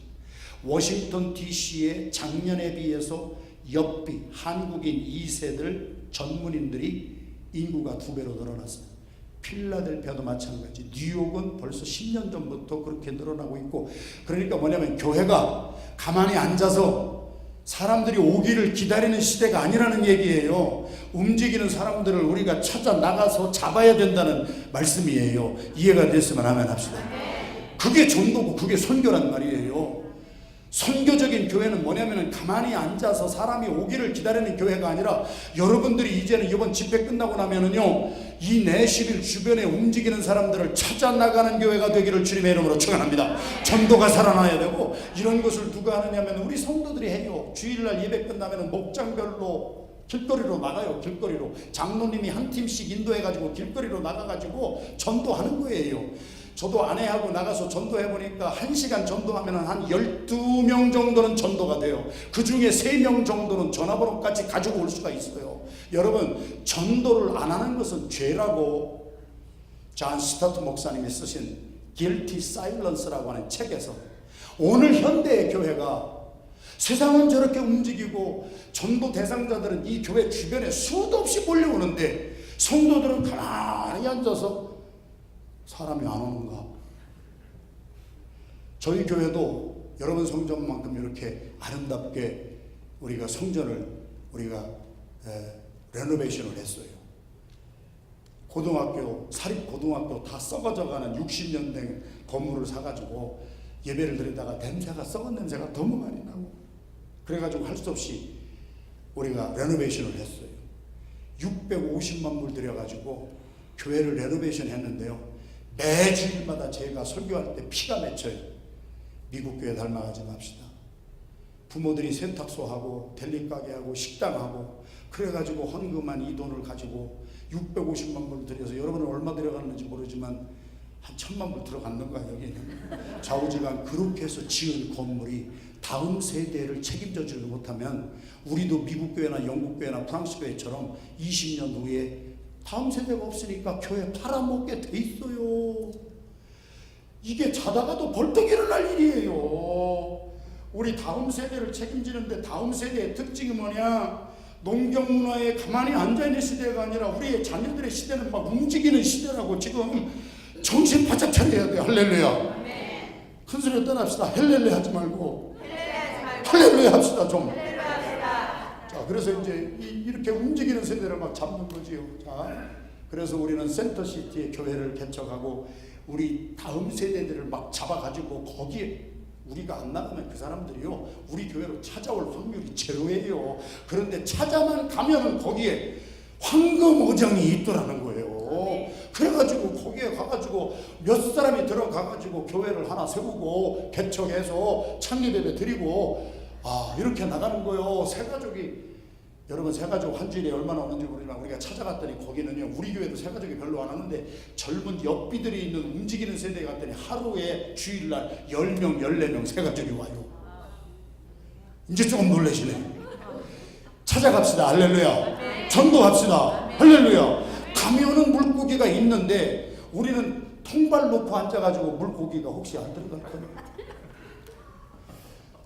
워싱턴 DC에 작년에 비해서 엽비, 한국인 2세들 전문인들이 인구가 2배로 늘어났어요. 필라델피아도 마찬가지. 뉴욕은 벌써 10년 전부터 그렇게 늘어나고 있고, 그러니까 뭐냐면 교회가 가만히 앉아서 사람들이 오기를 기다리는 시대가 아니라는 얘기예요. 움직이는 사람들을 우리가 찾아 나가서 잡아야 된다는 말씀이에요. 이해가 됐으면 아멘 합시다. 그게 전도고 그게 선교란 말이에요. 선교적인 교회는 뭐냐면 가만히 앉아서 사람이 오기를 기다리는 교회가 아니라, 여러분들이 이제는 이번 집회 끝나고 나면은요, 이 내시빌 주변에 움직이는 사람들을 찾아 나가는 교회가 되기를 주님의 이름으로 축원합니다. 전도가 살아나야 되고, 이런 것을 누가 하느냐면 우리 성도들이 해요. 주일날 예배 끝나면은 목장별로 길거리로 나가요. 길거리로 장로님이 한 팀씩 인도해가지고 길거리로 나가가지고 전도하는 거예요. 저도 아내하고 나가서 전도해보니까 1시간 전도하면 한 12명 정도는 전도가 돼요. 그 중에 3명 정도는 전화번호까지 가지고 올 수가 있어요. 여러분, 전도를 안 하는 것은 죄라고 존 스타트 목사님이 쓰신 Guilty Silence라고 하는 책에서, 오늘 현대의 교회가 세상은 저렇게 움직이고 전도 대상자들은 이 교회 주변에 수도 없이 몰려오는데 성도들은 가만히 앉아서 사람이 안 오는가? 저희 교회도 여러분 성전만큼 이렇게 아름답게 우리가 성전을 레노베이션을 했어요. 고등학교, 사립고등학교 다 썩어져가는 60년 된 건물을 사가지고 예배를 드리다가 냄새가, 썩은 냄새가 너무 많이 나고, 그래가지고 할 수 없이 우리가 레노베이션을 했어요. 650만 불 들여가지고 교회를 레노베이션 했는데요. 매 주일마다 제가 설교할 때 피가 맺혀요. 미국 교회 닮아가지 맙시다. 부모들이 세탁소하고 델리가게하고 식당하고 그래가지고 헌금한 이 돈을 가지고 650만 불 들여서 여러분은 얼마 들어갔는지 모르지만 한 1000만 불 들어갔는가 여기는. 좌우지간 그렇게 해서 지은 건물이 다음 세대를 책임져주지 못하면 우리도 미국 교회나 영국 교회나 프랑스 교회처럼 20년 후에 다음 세대가 없으니까 교회 팔아먹게 돼 있어요. 이게 자다가도 벌떡 일어날 일이에요. 우리 다음 세대를 책임지는데 다음 세대의 특징이 뭐냐? 농경문화에 가만히 앉아있는 시대가 아니라 우리의 자녀들의 시대는 막 움직이는 시대라고. 지금 정신 바짝 차려야 돼요. 할렐루야. 큰 소리로 떠납시다. 헬렐레 하지 말고 할렐루야 합시다 좀. 자, 그래서 이제 이렇게 움직이는 세대를 막 잡는 거지요. 자, 그래서 우리는 센터시티의 교회를 개척하고 우리 다음 세대들을 막 잡아가지고 거기에 우리가 안 나가면 그 사람들이요 우리 교회로 찾아올 확률이 제로예요. 그런데 찾아만 가면은 거기에 황금 어장이 있더라는 거예요. 그래가지고 거기에 가가지고 몇 사람이 들어가가지고 교회를 하나 세우고 개척해서 창립예배 드리고 이렇게 나가는 거예요. 새가족이 여러분 새가족 한 주일에 얼마나 오는지 모르지만 우리가 찾아갔더니 거기는요 우리 교회도 새가족이 별로 안 왔는데 젊은 옆비들이 있는 움직이는 세대에 갔더니 하루에 주일날 10명 14명 새가족이 와요. 이제 조금 놀라시네. 찾아갑시다. 할렐루야. 전도합시다. 할렐루야. 가면은 물고기가 있는데 우리는 통발 놓고 앉아가지고 물고기가 혹시 안 들어갈까요?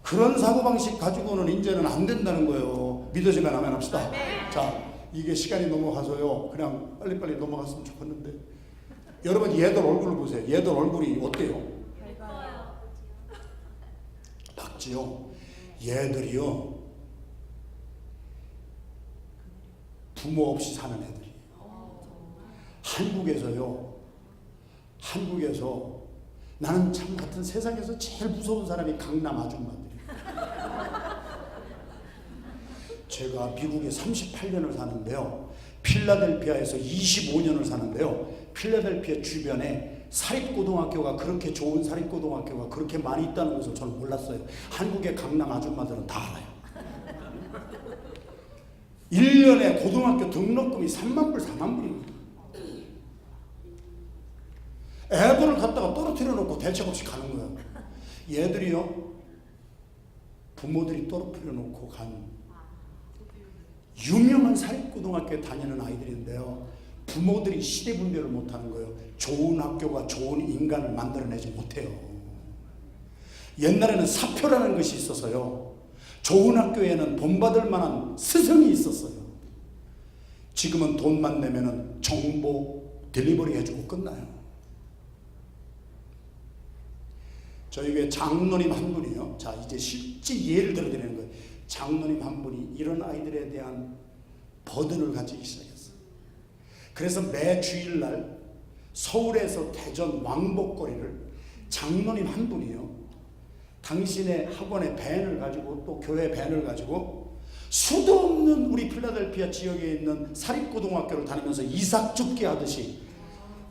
그런 사고방식 가지고는 이제는 안 된다는 거예요. 믿어지면 아멘 합시다. 자, 이게 시간이 넘어가서요 그냥 빨리빨리 넘어갔으면 좋겠는데 여러분 얘들 얼굴 보세요. 얘들 얼굴이 어때요? 박지요. 얘들이요 부모 없이 사는 애들이에요. 한국에서 나는 참 같은 세상에서 제일 무서운 사람이 강남 아줌마들이에요. 제가 미국에 38년을 사는데요. 필라델피아에서 25년을 사는데요. 필라델피아 주변에 사립고등학교가 그렇게 좋은 사립고등학교가 그렇게 많이 있다는 것을 저는 몰랐어요. 한국의 강남 아줌마들은 다 알아요. 1년에 고등학교 등록금이 3만 불, 4만 불입니다. 애들을 갖다가 떨어뜨려 놓고 대책 없이 가는 거예요. 얘들이요 부모들이 떨어뜨려 놓고 간 유명한 사립고등학교에 다니는 아이들인데요. 부모들이 시대 분별을 못하는 거예요. 좋은 학교가 좋은 인간을 만들어내지 못해요. 옛날에는 사표라는 것이 있어서요. 좋은 학교에는 본받을 만한 스승이 있었어요. 지금은 돈만 내면은 정보 딜리버리 해주고 끝나요. 저희 교회 장로님 한 분이요. 자, 이제 실제 예를 들어드리는 거예요. 장로님 한 분이 이런 아이들에 대한 버든을 가지기 시작했어요. 그래서 매 주일날 서울에서 대전 왕복거리를 장로님 한 분이요. 당신의 학원의 밴을 가지고 또 교회 밴을 가지고 수도 없는 우리 필라델피아 지역에 있는 사립고등학교를 다니면서 이삭줍기 하듯이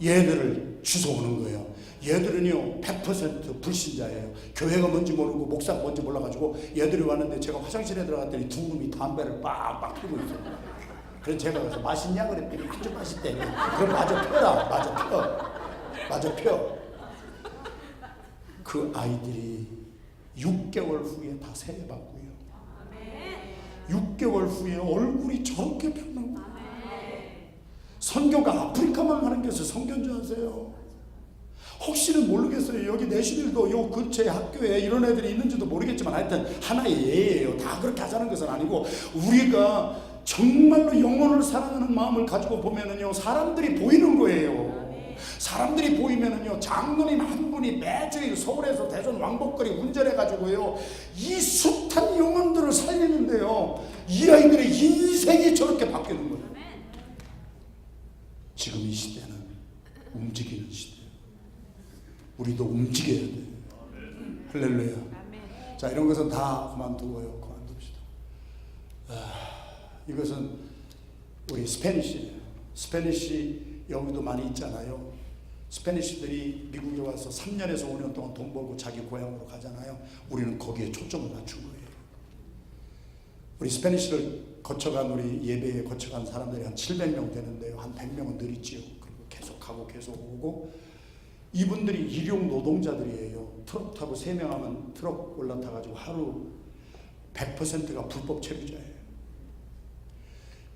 얘들을 주워오는 거예요. 얘들은요 100% 불신자예요. 교회가 뭔지 모르고 목사가 뭔지 몰라가지고 얘들이 왔는데 제가 화장실에 들어갔더니 두 놈이 담배를 빡빡 피고 있어요. 그래서 제가 가서 맛있냐 그랬더니 아주 맛있대. 그럼 마저 펴라. 마저 펴. 그 아이들이 6개월 후에 다 세례받고요. 6개월 후에 얼굴이 저렇게 변하고 선교가 아프리카만 가는 것을 선교인 줄 아세요? 혹시는 모르겠어요. 여기 내시빌도 요 근처에 학교에 이런 애들이 있는지도 모르겠지만 하여튼 하나의 예예요. 다 그렇게 하자는 것은 아니고 우리가 정말로 영혼을 사랑하는 마음을 가지고 보면은요 사람들이 보이는 거예요. 사람들이 보이면은요 장로님 한 분이 매주일 서울에서 대전 왕복거리 운전해가지고요 이 숱한 영혼들을 살리는데요 이 아이들의 인생이 저렇게 바뀌는 거예요. 지금 이 시대는 움직이는 시대. 우리도 움직여야 돼. 할렐루야. 자, 이런 것은 다 그만두고요. 그만둡시다. 이것은 우리 스페니시 여기도 많이 있잖아요. 스페니시들이 미국에 와서 3년에서 5년 동안 돈 벌고 자기 고향으로 가잖아요. 우리는 거기에 초점을 맞춘 거예요. 우리 스페니시를 거쳐간 우리 예배에 거쳐간 사람들이 한 700명 되는데요. 한 100명은 늘 있지요. 그리고 계속하고 계속 오고, 이분들이 일용 노동자들이에요. 트럭 타고 3명 하면 트럭 올라타가지고 하루 100%가 불법 체류자예요.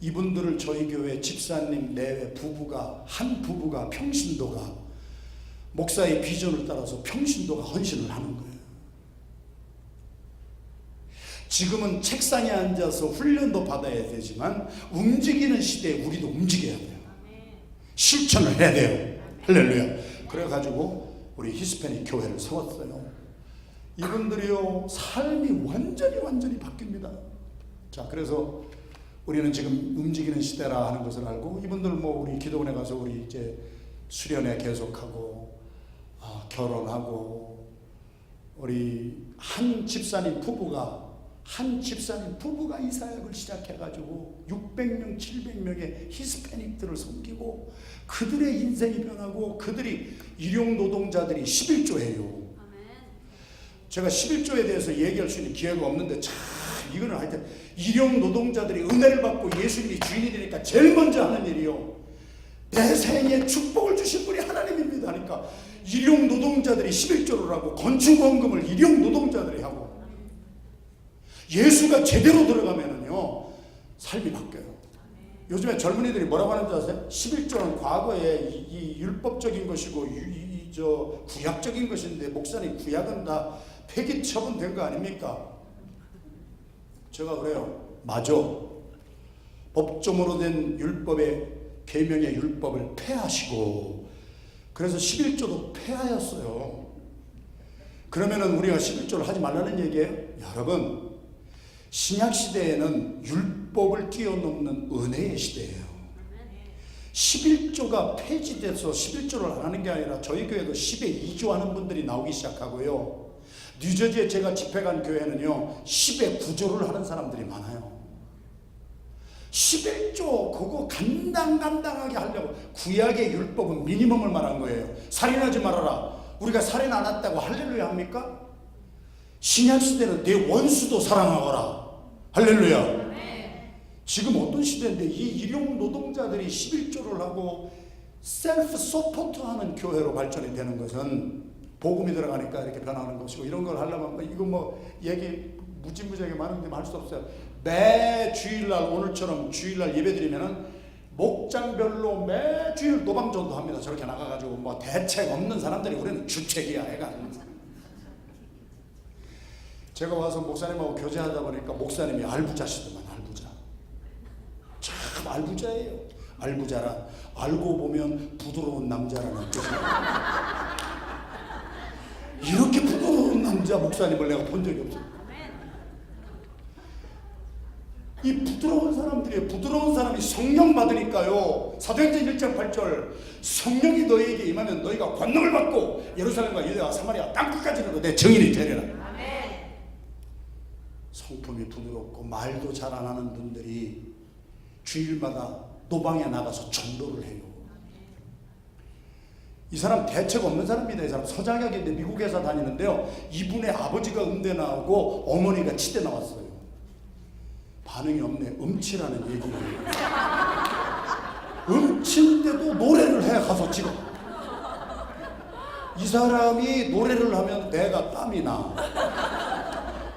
이분들을 저희 교회 집사님 내외 한 부부가 평신도가 목사의 비전을 따라서 평신도가 헌신을 하는 거예요. 지금은 책상에 앉아서 훈련도 받아야 되지만 움직이는 시대에 우리도 움직여야 돼요. 실천을 해야 돼요. 할렐루야. 그래가지고 우리 히스패닉 교회를 세웠어요. 이분들이요, 삶이 완전히 바뀝니다. 자, 그래서 우리는 지금 움직이는 시대라 하는 것을 알고, 이분들 우리 기도원에 가서 우리 이제 수련회 계속하고, 결혼하고, 우리 한 집사님 부부가 이 사역을 시작해가지고 600명, 700명의 히스패닉들을 섬기고, 그들의 인생이 변하고, 그들이 일용 노동자들이 11조예요. 제가 11조에 대해서 얘기할 수 있는 기회가 없는데, 참 이거는 하여튼 일용 노동자들이 은혜를 받고 예수님이 주인이 되니까 제일 먼저 하는 일이요, 내 생에 축복을 주신 분이 하나님입니다 하니까 일용 노동자들이 11조를 하고, 건축원금을 일용 노동자들이 하고, 예수가 제대로 들어가면은요 삶이 바뀌어요. 요즘에 젊은이들이 뭐라고 하는지 아세요? 11조는 과거에 이 율법적인 것이고 구약적인 것인데, 목사님 구약은 다 폐기 처분된 거 아닙니까? 제가 그래요. 맞아. 법조문으로 된 율법의 계명의 율법을 폐하시고, 그래서 11조도 폐하였어요. 그러면은 우리가 11조를 하지 말라는 얘기예요? 여러분, 신약 시대에는 율법을 뛰어넘는 은혜의 시대예요. 11조가 폐지돼서 11조를 안 하는 게 아니라 저희 교회도 10에 2조 하는 분들이 나오기 시작하고요. 뉴저지에 제가 집회 간 교회는요 10에 9조를 하는 사람들이 많아요. 11조 그거 간당간당하게 하려고, 구약의 율법은 미니멈을 말한 거예요. 살인하지 말아라. 우리가 살인 안 했다고 할렐루야 합니까? 신약 시대는 내 원수도 사랑하거라. 할렐루야. 지금 어떤 시대인데 이 일용 노동자들이 11조를 하고 셀프 서포트하는 교회로 발전이 되는 것은 복음이 들어가니까 이렇게 변하는 것이고, 이런 걸 하려면 이거 얘기 무지무지하게 많은데 할 수 없어요. 매 주일날, 오늘처럼 주일날 예배드리면은 목장별로 매 주일 노방전도 합니다. 저렇게 나가가지고 대책 없는 사람들이 우리는 주책이야 애가. 제가 와서 목사님하고 교제하다 보니까 목사님이 알부자시더만. 알부자. 참 알부자예요. 알부자란 알고 보면 부드러운 남자라는 뜻입니다. 이렇게 부드러운 남자 목사님을 내가 본 적이 없어요. 이 부드러운 사람들이에요. 부드러운 사람이 성령 받으니까요. 사도행전 1장 8절 성령이 너희에게 임하면 너희가 권능을 받고 예루살렘과 유대와 사마리아 땅끝까지는 내 증인이 되리라. 성품이 부드럽고 말도 잘 안 하는 분들이 주일마다 노방에 나가서 전도를 해요. 이 사람 대책 없는 사람입니다. 이 사람 서장혁인데 미국 회사 다니는데요. 이분의 아버지가 음대 나오고 어머니가 치대 나왔어요. 반응이 없네. 음치라는 얘기예요. 음치인데도 노래를 해 가서 지금. 이 사람이 노래를 하면 내가 땀이 나.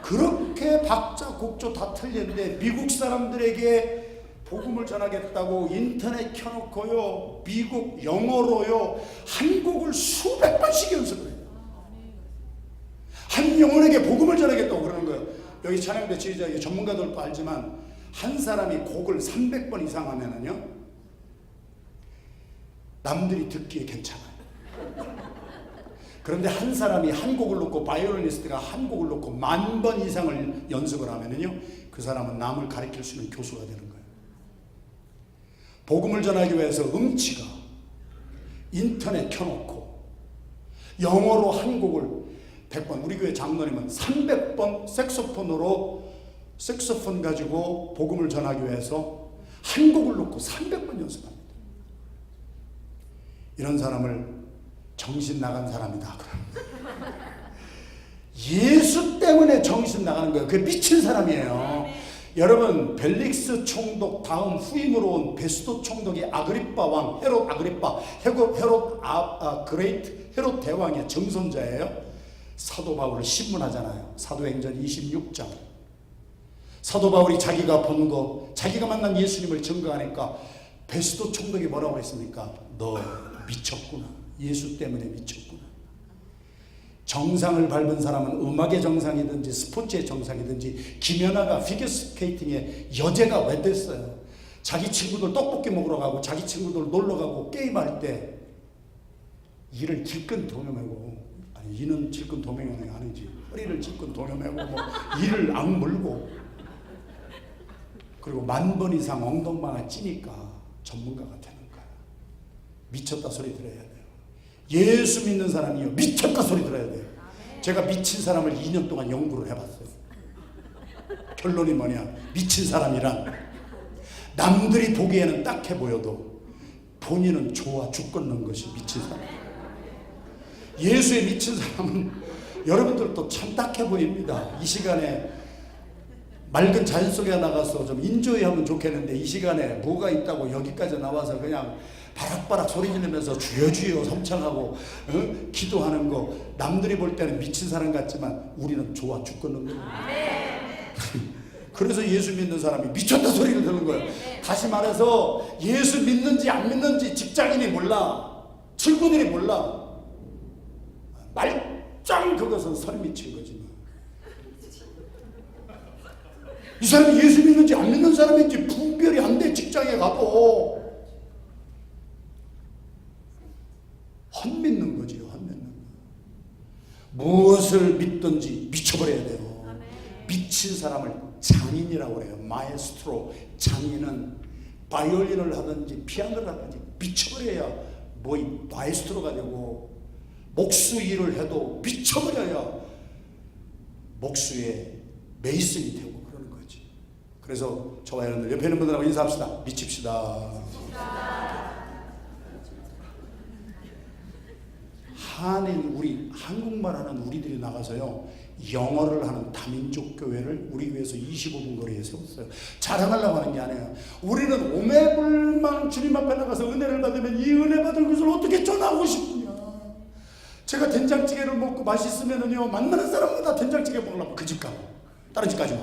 그렇게 박자 곡조 다 틀린데 미국 사람들에게 복음을 전하겠다고 인터넷 켜놓고요, 미국 영어로요, 한 곡을 수백 번씩 연습을 해요. 한 영혼에게 복음을 전하겠다고 그러는 거예요. 여기 찬양대 지휘자 전문가들도 알지만 한 사람이 곡을 300번 이상 하면은요 남들이 듣기에 괜찮아요. 그런데 한 사람이 한 곡을 놓고, 바이올리니스트가 한 곡을 놓고 10,000번 이상을 연습을 하면은요 그 사람은 남을 가르칠 수 있는 교수가 되는 거예요. 복음을 전하기 위해서 음치가 인터넷 켜놓고 영어로 한 곡을 100번, 우리 교회 장로님은 300번 색소폰 가지고 복음을 전하기 위해서 한 곡을 놓고 300번 연습합니다. 이런 사람을 정신 나간 사람이다. 예수 때문에 정신 나가는 거예요. 그게 미친 사람이에요. 여러분, 벨릭스 총독 다음 후임으로 온 베스도 총독이 아그리빠 왕, 헤롯 아그리빠, 헤롯 대왕의 정손자예요. 사도 바울을 신문하잖아요. 사도행전 26장. 사도 바울이 자기가 본 거, 자기가 만난 예수님을 증거하니까 베스도 총독이 뭐라고 했습니까? 너 미쳤구나. 예수 때문에 미쳤구나. 정상을 밟은 사람은 음악의 정상이든지 스포츠의 정상이든지, 김연아가 피겨스케이팅의 여제가 왜 됐어요? 자기 친구들 떡볶이 먹으러 가고 자기 친구들 놀러 가고 게임할 때 이를 질끈 도려매고, 아니 이는 질끈 도매매는 아니지, 허리를 질끈 도려매고 뭐 이를 악물고, 그리고 10,000번 이상 엉덩방아 찌니까 전문가가 되는 거야. 미쳤다 소리 들어야 돼요. 예수 믿는 사람이요, 미쳤다 소리 들어야 돼요. 제가 미친 사람을 2년 동안 연구를 해봤어요. 결론이 뭐냐? 미친 사람이란 남들이 보기에는 딱해 보여도 본인은 좋아 죽겠는 것이 미친 사람. 예수에 미친 사람은 여러분들도 참 딱해 보입니다. 이 시간에 맑은 자연 속에 나가서 좀 인조이하면 좋겠는데, 이 시간에 뭐가 있다고 여기까지 나와서 그냥 바락바락 소리 지르면서 주여 주여 삼창하고 기도하는 거, 남들이 볼 때는 미친 사람 같지만 우리는 좋아 죽겠는 거예요. 그래서 예수 믿는 사람이 미쳤다 소리를 듣는 거예요. 다시 말해서 예수 믿는지 안 믿는지 직장인이 몰라, 친구들이 몰라. 말짱 그것은 설 미친 거지만, 이 사람이 예수 믿는지 안 믿는 사람인지 분별이 안 돼. 직장에 가도 헛믿는 거지요. 헛믿는 거. 무엇을 믿든지 미쳐버려야 돼요. 미친 사람을 장인이라고 그래요. 마에스트로. 장인은 바이올린을 하든지 피아노를 하든지 미쳐버려야 뭐 마에스트로가 되고, 목수 일을 해도 미쳐버려야 목수의 메이슨이 되고 그러는 거지. 그래서 저와 여러분들 옆에 있는 분들하고 인사합시다. 미칩시다. 한인, 우리 한국말 하는 우리들이 나가서요, 영어를 하는 다민족 교회를 우리 교회에서 25분 거리에 세웠어요. 자랑하려고 하는 게 아니에요. 우리는 오매불망 주님 앞에 나가서 은혜를 받으면 이 은혜 받은 것을 어떻게 전하고 싶으냐. 제가 된장찌개를 먹고 맛있으면은요, 만나는 사람마다 된장찌개 먹으려면 그 집 가고 다른 집 가지 마.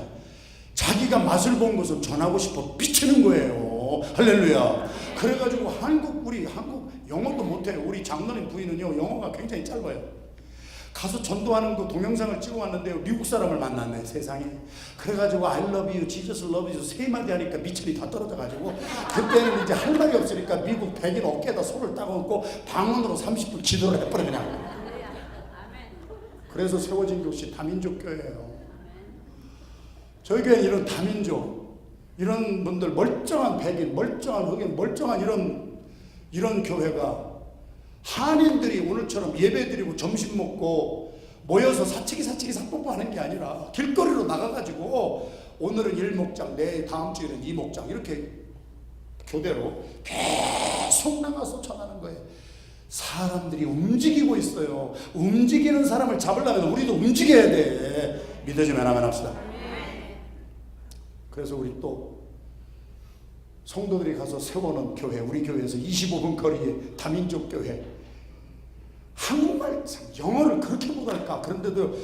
자기가 맛을 본 것을 전하고 싶어 미치는 거예요. 할렐루야. 그래가지고 우리 한국 영어도 못해요. 우리 장로님 부인은요, 영어가 굉장히 짧아요. 가서 전도하는 거 동영상을 찍어왔는데요, 미국 사람을 만났네, 세상에. 그래가지고 I love you, Jesus love you 세 마디 하니까 미천이 다 떨어져가지고, 그때는 이제 할 말이 없으니까 미국 백인 어깨에다 손을 따고 얹고 방언으로 30분 기도를 해버려 그냥. 그래서 세워진 곳이 다민족 교회예요. 저희 교회는 이런 다민족, 이런 분들, 멀쩡한 백인, 멀쩡한 흑인, 멀쩡한 이런 교회가, 한인들이 오늘처럼 예배드리고 점심 먹고 모여서 사치기 삭뽀뽀 하는 게 아니라 길거리로 나가가지고 오늘은 1목장, 다음 주에는 2목장, 이렇게 교대로 계속 나가서 전하는 거예요. 사람들이 움직이고 있어요. 움직이는 사람을 잡으려면 우리도 움직여야 돼. 믿어주면 아멘 합시다. 그래서 우리 또 성도들이 가서 세워놓은 교회, 우리 교회에서 25분 거리에 다민족 교회, 한국말, 영어를 그렇게 못할까? 그런데도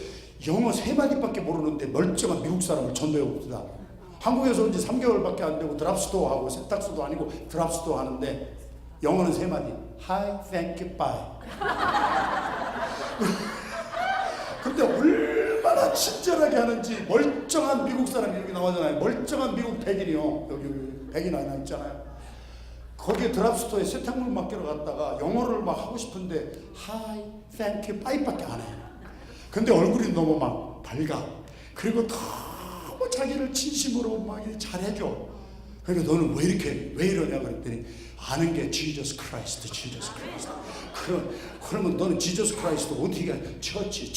영어 3마디밖에 모르는데 멀쩡한 미국 사람을 전도해 봅시다. 한국에서 온 지 3개월밖에 안 되고 드랍스토어 하고, 세탁소도 아니고 드랍스토어 하는데 영어는 3마디. Hi, thank you, bye. 근데 얼마나 친절하게 하는지. 멀쩡한 미국 사람이 여기 나오잖아요. 멀쩡한 미국 백인이요. 여기 백인 하나 있잖아요. 거기에 드랍스토어에 세탁물 맡기러 갔다가 영어를 막 하고 싶은데 Hi, thank you, bye밖에 안 해. 근데 얼굴이 너무 막 밝아. 그리고 너무 자기를 진심으로 막 잘해줘. 그러니까 너는 왜 이러냐 그랬더니 아는 게 Jesus Christ. 그러면 너는 Jesus Christ 어떻게 해? 처치.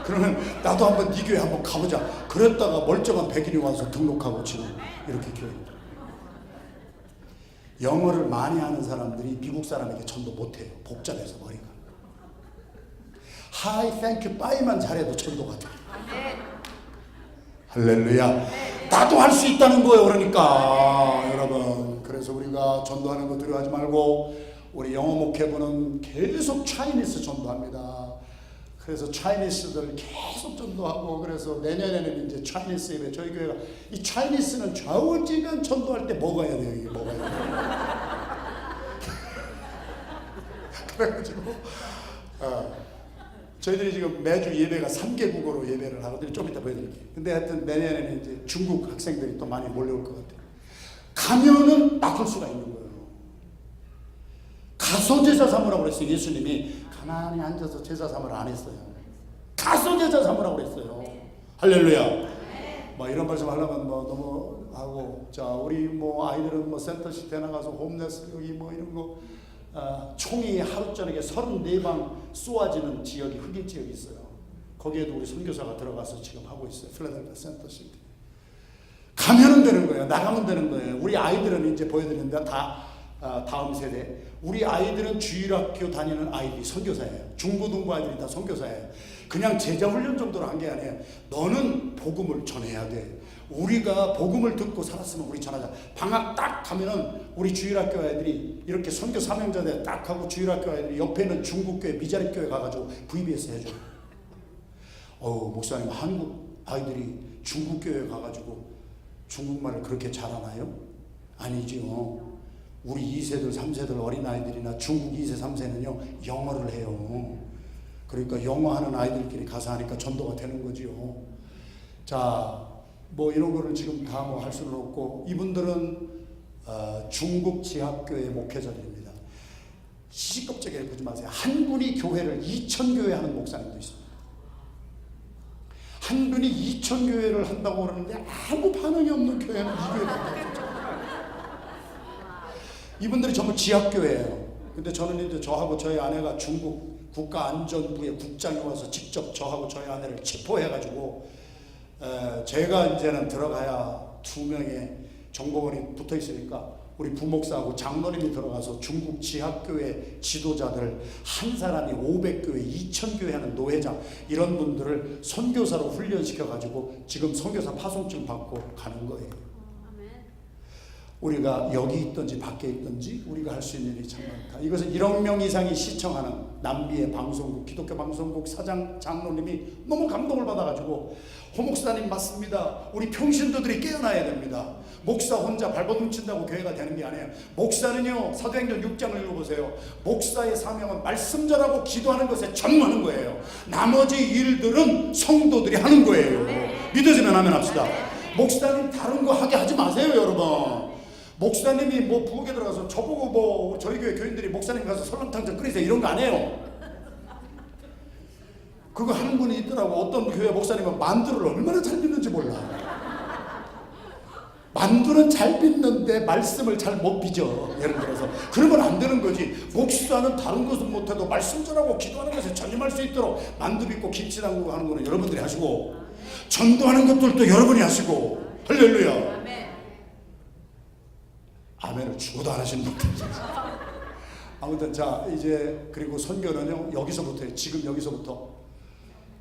그러면 나도 한번 네 교회 한번 가보자. 그랬다가 멀쩡한 백인이 와서 등록하고 지금 이렇게 교회입니다. 영어를 많이 하는 사람들이 미국 사람에게 전도 못해요. 복잡해서 머리가. Hi, thank you, bye만 잘해도 전도가 돼. 할렐루야. 나도 할 수 있다는 거예요. 그러니까 여러분, 그래서 우리가 전도하는 거 두려워하지 말고, 우리 영어 목회부는 계속 차이니스 전도합니다. 그래서 차이니스들 계속 전도하고, 그래서 내년에는 이제 차이니스 예배, 저희 교회가 이 차이니스는 좌우지간 전도할 때 먹어야 돼요. 이게 먹어야 돼요. 그래가지고 저희들이 지금 매주 예배가 3개국어로 예배를 하거든요. 좀 이따 보여드릴게요. 근데 하여튼 내년에는 이제 중국 학생들이 또 많이 몰려올 것 같아요. 가면은 막을 수가 있는 거예요. 가서 제자 삼으라고 그랬어요. 예수님이 가만히 앉아서 제자 삼으라 안 했어요. 가서 제자 삼으라고 그랬어요. 할렐루야. 뭐 이런 말씀 하려면 뭐 너무 하고, 자 우리 뭐 아이들은 뭐 센터시티에 나가서 홈레스 여기 뭐 이런 거 총이 하루 저녁에 34방 쏘아지는 지역이 흑인 지역이 있어요. 거기에도 우리 선교사가 들어가서 지금 하고 있어요. 필라델피아 센터시티. 가면은 되는 거예요. 나가면 되는 거예요. 우리 아이들은 이제 보여드리는데 다음 세대. 우리 아이들은 주일학교 다니는 아이들이 선교사예요. 중고등부 아이들이 다 선교사예요. 그냥 제자 훈련 정도로 한 게 아니에요. 너는 복음을 전해야 돼. 우리가 복음을 듣고 살았으면 우리 전하자. 방학 딱 가면은 우리 주일학교 아이들이 이렇게 선교 사명자들 딱 하고, 주일학교 아이들이 옆에 있는 중국교회 미자립교회 가가지고 VBS 해줘요. 목사님, 한국 아이들이 중국교회 가가지고 중국말을 그렇게 잘하나요? 아니죠. 우리 2세들 3세들 어린아이들이나 중국 2세 3세는요 영어를 해요. 그러니까 영어하는 아이들끼리 가서 하니까 전도가 되는 거지요. 자, 뭐 이런 거를 지금 다 뭐 할 수는 없고, 이분들은 중국 지하교회 목회자들입니다. 시시껍적에 보지 마세요. 한 분이 교회를 2,000교회 하는 목사님도 있습니다. 한 분이 2,000교회를 한다고 그러는데 아무 반응이 없는 교회는 이 교회가 이분들이 전부 지하교회예요. 근데 저는 이제 저하고 저희 아내가 중국 국가안전부의 국장이 와서 직접 저하고 저희 아내를 체포해가지고, 제가 이제는 들어가야 2명의 정보원이 붙어 있으니까 우리 부목사하고 장로님이 들어가서 중국 지하교회 지도자들 한 사람이 500교회, 2000교회 하는 노회장, 이런 분들을 선교사로 훈련시켜가지고 지금 선교사 파송증 받고 가는 거예요. 우리가 여기 있든지 밖에 있든지 우리가 할 수 있는 일이 참 많다. 이것은 1억 명 이상이 시청하는 남미의 방송국, 기독교 방송국 사장 장로님이 너무 감동을 받아가지고, 호목사님 맞습니다. 우리 평신도들이 깨어나야 됩니다. 목사 혼자 발버둥 친다고 교회가 되는 게 아니에요. 목사는요, 사도행전 6장을 읽어보세요. 목사의 사명은 말씀 전하고 기도하는 것에 전무하는 거예요. 나머지 일들은 성도들이 하는 거예요. 믿어지면 하면 합시다. 목사님 다른 거 하게 하지 마세요, 여러분. 목사님이 뭐 부엌에 들어가서 저보고 뭐 저희 교회 교인들이 목사님 가서 설렁탕 끓이세요 이런 거 안 해요. 그거 하는 분이 있더라고. 어떤 교회 목사님은 만두를 얼마나 잘 빚는지 몰라. 만두는 잘 빚는데 말씀을 잘 못 빚어. 예를 들어서 그러면 안 되는 거지. 목사는 다른 것은 못해도 말씀 전하고 기도하는 것에 전념할 수 있도록 만두 빚고 김치 담그고 하는 거는 여러분들이 하시고, 전도하는 것들도 여러분이 하시고. 할렐루야. 아멘을 죽어도 안 하시는 분들. 아무튼 자, 이제 그리고 선교는요 여기서부터예요. 지금 여기서부터.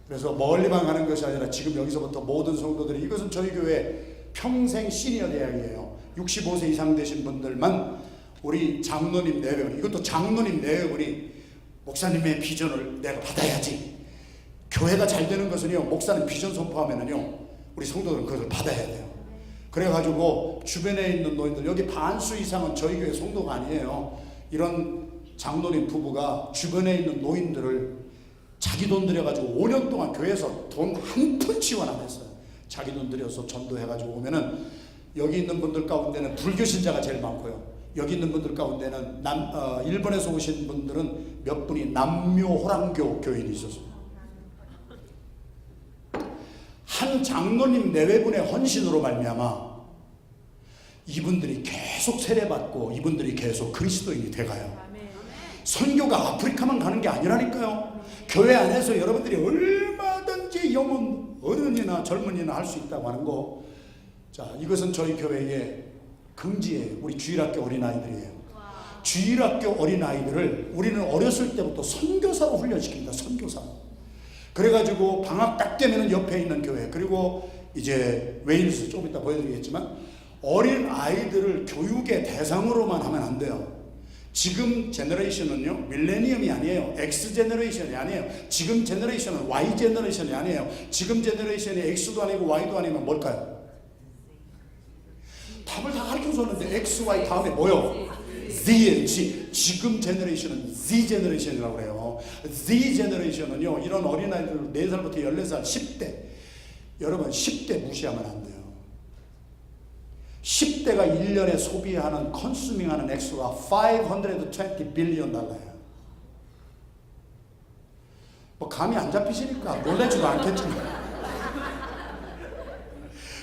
그래서 멀리만 가는 것이 아니라 지금 여기서부터 모든 성도들이, 이것은 저희 교회 평생 시니어 대학이에요. 65세 이상 되신 분들만, 우리 장로님 내외분, 이것도 장로님 내외분이 목사님의 비전을 내가 받아야지. 교회가 잘 되는 것은요, 목사님 비전 선포하면은요 우리 성도들은 그것을 받아야 돼요. 그래가지고 주변에 있는 노인들, 여기 반수 이상은 저희 교회 성도가 아니에요. 이런 장로님 부부가 주변에 있는 노인들을 자기 돈 들여가지고 5년 동안 교회에서 돈 한 푼 지원 안 했어요. 자기 돈 들여서 전도해가지고 오면은, 여기 있는 분들 가운데는 불교 신자가 제일 많고요. 여기 있는 분들 가운데는 일본에서 오신 분들은 몇 분이 남묘 호랑교 교인이 있었어요. 한 장로님 내외분의 헌신으로 말미암아 이분들이 계속 세례받고 이분들이 계속 그리스도인이 돼가요. 선교가 아프리카만 가는 게 아니라니까요. 교회 안에서 여러분들이 얼마든지 영혼 어른이나 젊은이나 할 수 있다고 하는 거. 자, 이것은 저희 교회의 긍지예요. 우리 주일학교 어린아이들이에요. 주일학교 어린아이들을 우리는 어렸을 때부터 선교사로 훈련시킵니다. 선교사로. 그래가지고 방학 딱 되면 옆에 있는 교회, 그리고 이제 웨일스 좀 이따 보여드리겠지만 어린 아이들을 교육의 대상으로만 하면 안 돼요. 지금 제너레이션은요, 밀레니엄이 아니에요. X 제너레이션이 아니에요. 지금 제너레이션은 Y 제너레이션이 아니에요. 지금 제너레이션이 X도 아니고 Y도 아니면 뭘까요? 답을 다 가르쳐줬는데 X, Y 다음에 뭐요? Z. 지금 제너레이션은 Z 제너레이션이라고 그래요. Z 제너레이션은요, 이런 어린아이들 4살부터 14살, 10대. 여러분 10대 무시하면 안 돼요. 10대가 1년에 소비하는 컨슈밍하는 액수가 520 빌리언 달러예요. 뭐 감이 안 잡히시니까 놀라지도 않겠지만.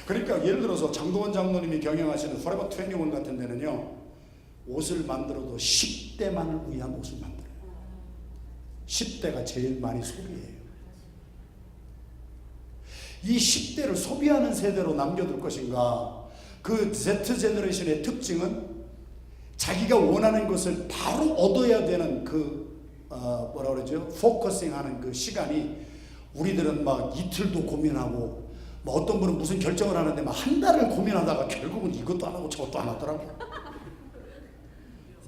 그러니까 예를 들어서 장동원 장로님이 경영하시는 Forever 21 같은 데는요, 옷을 만들어도 10대만을 위한 옷을 만들어요. 10대가 제일 많이 소비해요. 이 10대를 소비하는 세대로 남겨둘 것인가? 그 Z 제너레이션의 특징은 자기가 원하는 것을 바로 얻어야 되는 뭐라 그러죠? 포커싱 하는 그 시간이, 우리들은 막 이틀도 고민하고, 뭐 어떤 분은 무슨 결정을 하는데 막 한 달을 고민하다가 결국은 이것도 안 하고 저것도 안 하더라고요.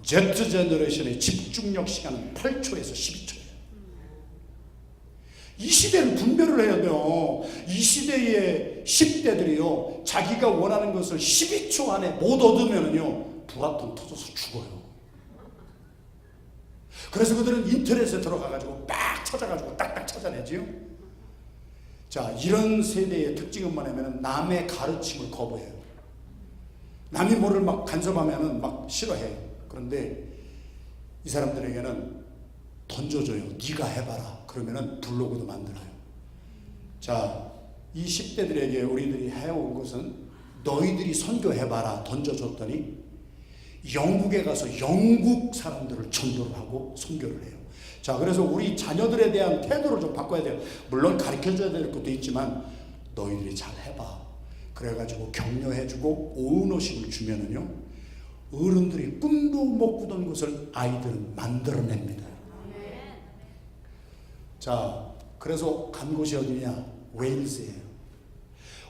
Z 제너레이션의 집중력 시간은 8초에서 12초예요. 이 시대를 분별을 해야 돼요. 이 시대의 10대들이요, 자기가 원하는 것을 12초 안에 못 얻으면요, 부하통 터져서 죽어요. 그래서 그들은 인터넷에 들어가가지고 막 찾아가지고 딱딱 찾아내지요. 자, 이런 세대의 특징은 뭐냐면 남의 가르침을 거부해요. 남이 뭐를 막 간섭하면은 막 싫어해요. 그런데 이 사람들에게는 던져줘요. 네가 해봐라. 그러면은 블로그도 만들어요. 자, 이 10대들에게 우리들이 해온 것은 너희들이 선교해봐라 던져줬더니 영국에 가서 영국 사람들을 전도를 하고 선교를 해요. 자, 그래서 우리 자녀들에 대한 태도를 좀 바꿔야 돼요. 물론 가르쳐줘야 될 것도 있지만 너희들이 잘 해봐. 그래가지고 격려해주고 오너십을 주면은요, 어른들이 꿈도 못 꾸던 것을 아이들은 만들어냅니다. 자, 그래서 간 곳이 어디냐? 웨일즈예요.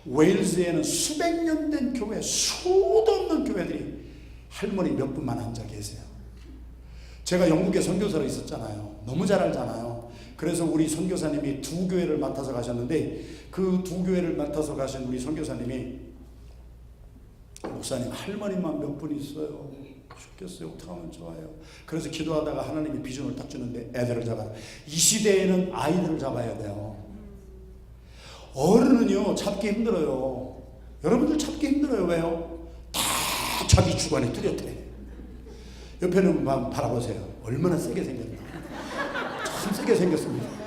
웨일즈에는 수백 년 된 교회, 수도 없는 교회들이 할머니 몇 분만 앉아 계세요. 제가 영국에 선교사로 있었잖아요. 너무 잘 알잖아요. 그래서 우리 선교사님이 2교회를 맡아서 가셨는데, 그 2교회를 맡아서 가신 우리 선교사님이, 목사님 할머니만 몇 분 있어요. 죽겠어요. 어떻게 하면 좋아요. 그래서 기도하다가 하나님이 비전을 딱 주는데, 애들을 잡아라. 이 시대에는 아이들을 잡아야 돼요. 어른은요, 잡기 힘들어요. 여러분들 잡기 힘들어요. 왜요? 다 자기 주관에 뚜렷해. 옆에는 바라보세요. 얼마나 세게 생겼나. 참 세게 생겼습니다.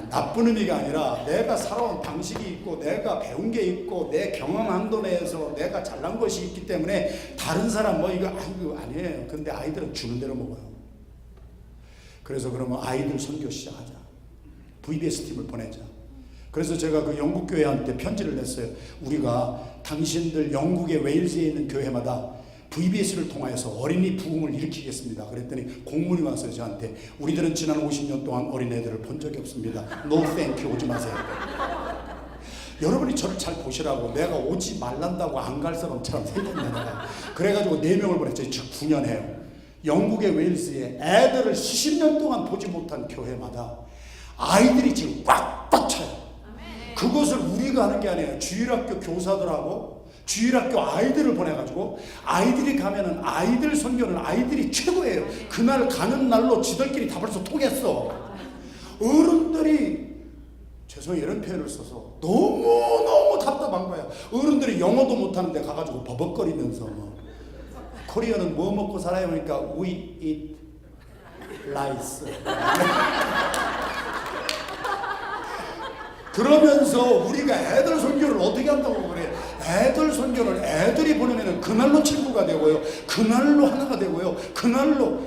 나쁜 의미가 아니라 내가 살아온 방식이 있고 내가 배운 게 있고 내 경험 한도 내에서 내가 잘난 것이 있기 때문에 다른 사람 뭐 이거 아니에요. 근데 아이들은 주는 대로 먹어요. 그래서 그러면 아이들 선교 시작하자. VBS 팀을 보내자. 그래서 제가 그 영국 교회한테 편지를 냈어요. 우리가 당신들 영국의 웨일즈에 있는 교회마다 VBS를 통하여서 어린이 부흥을 일으키겠습니다. 그랬더니 공문이 왔어요. 저한테. 우리들은 지난 50년 동안 어린애들을 본 적이 없습니다. No thank you. 오지 마세요. 여러분이 저를 잘 보시라고. 내가 오지 말란다고 안 갈 사람처럼 생겼네 내가. 그래가지고 4명을 보냈죠. 즉 9년 해요. 영국의 웨일스에 애들을 수십 년 동안 보지 못한 교회마다 아이들이 지금 꽉꽉 차요. 그것을 우리가 하는 게 아니에요. 주일학교 교사들하고 주일학교 아이들을 보내가지고 아이들이 가면은 아이들 선교는 아이들이 최고예요. 그날 가는 날로 지들끼리 다 벌써 통했어. 어른들이, 죄송해요 이런 표현을 써서 너무너무 답답한 거야. 어른들이 영어도 못하는데 가가지고 버벅거리면서 뭐 코리아는 뭐 먹고 살아요? 그러니까 we eat rice. 그러면서 우리가 애들 선교를 어떻게 한다고 그래. 애들 선교를 애들이 보내면 그날로 친구가 되고요. 그날로 하나가 되고요. 그날로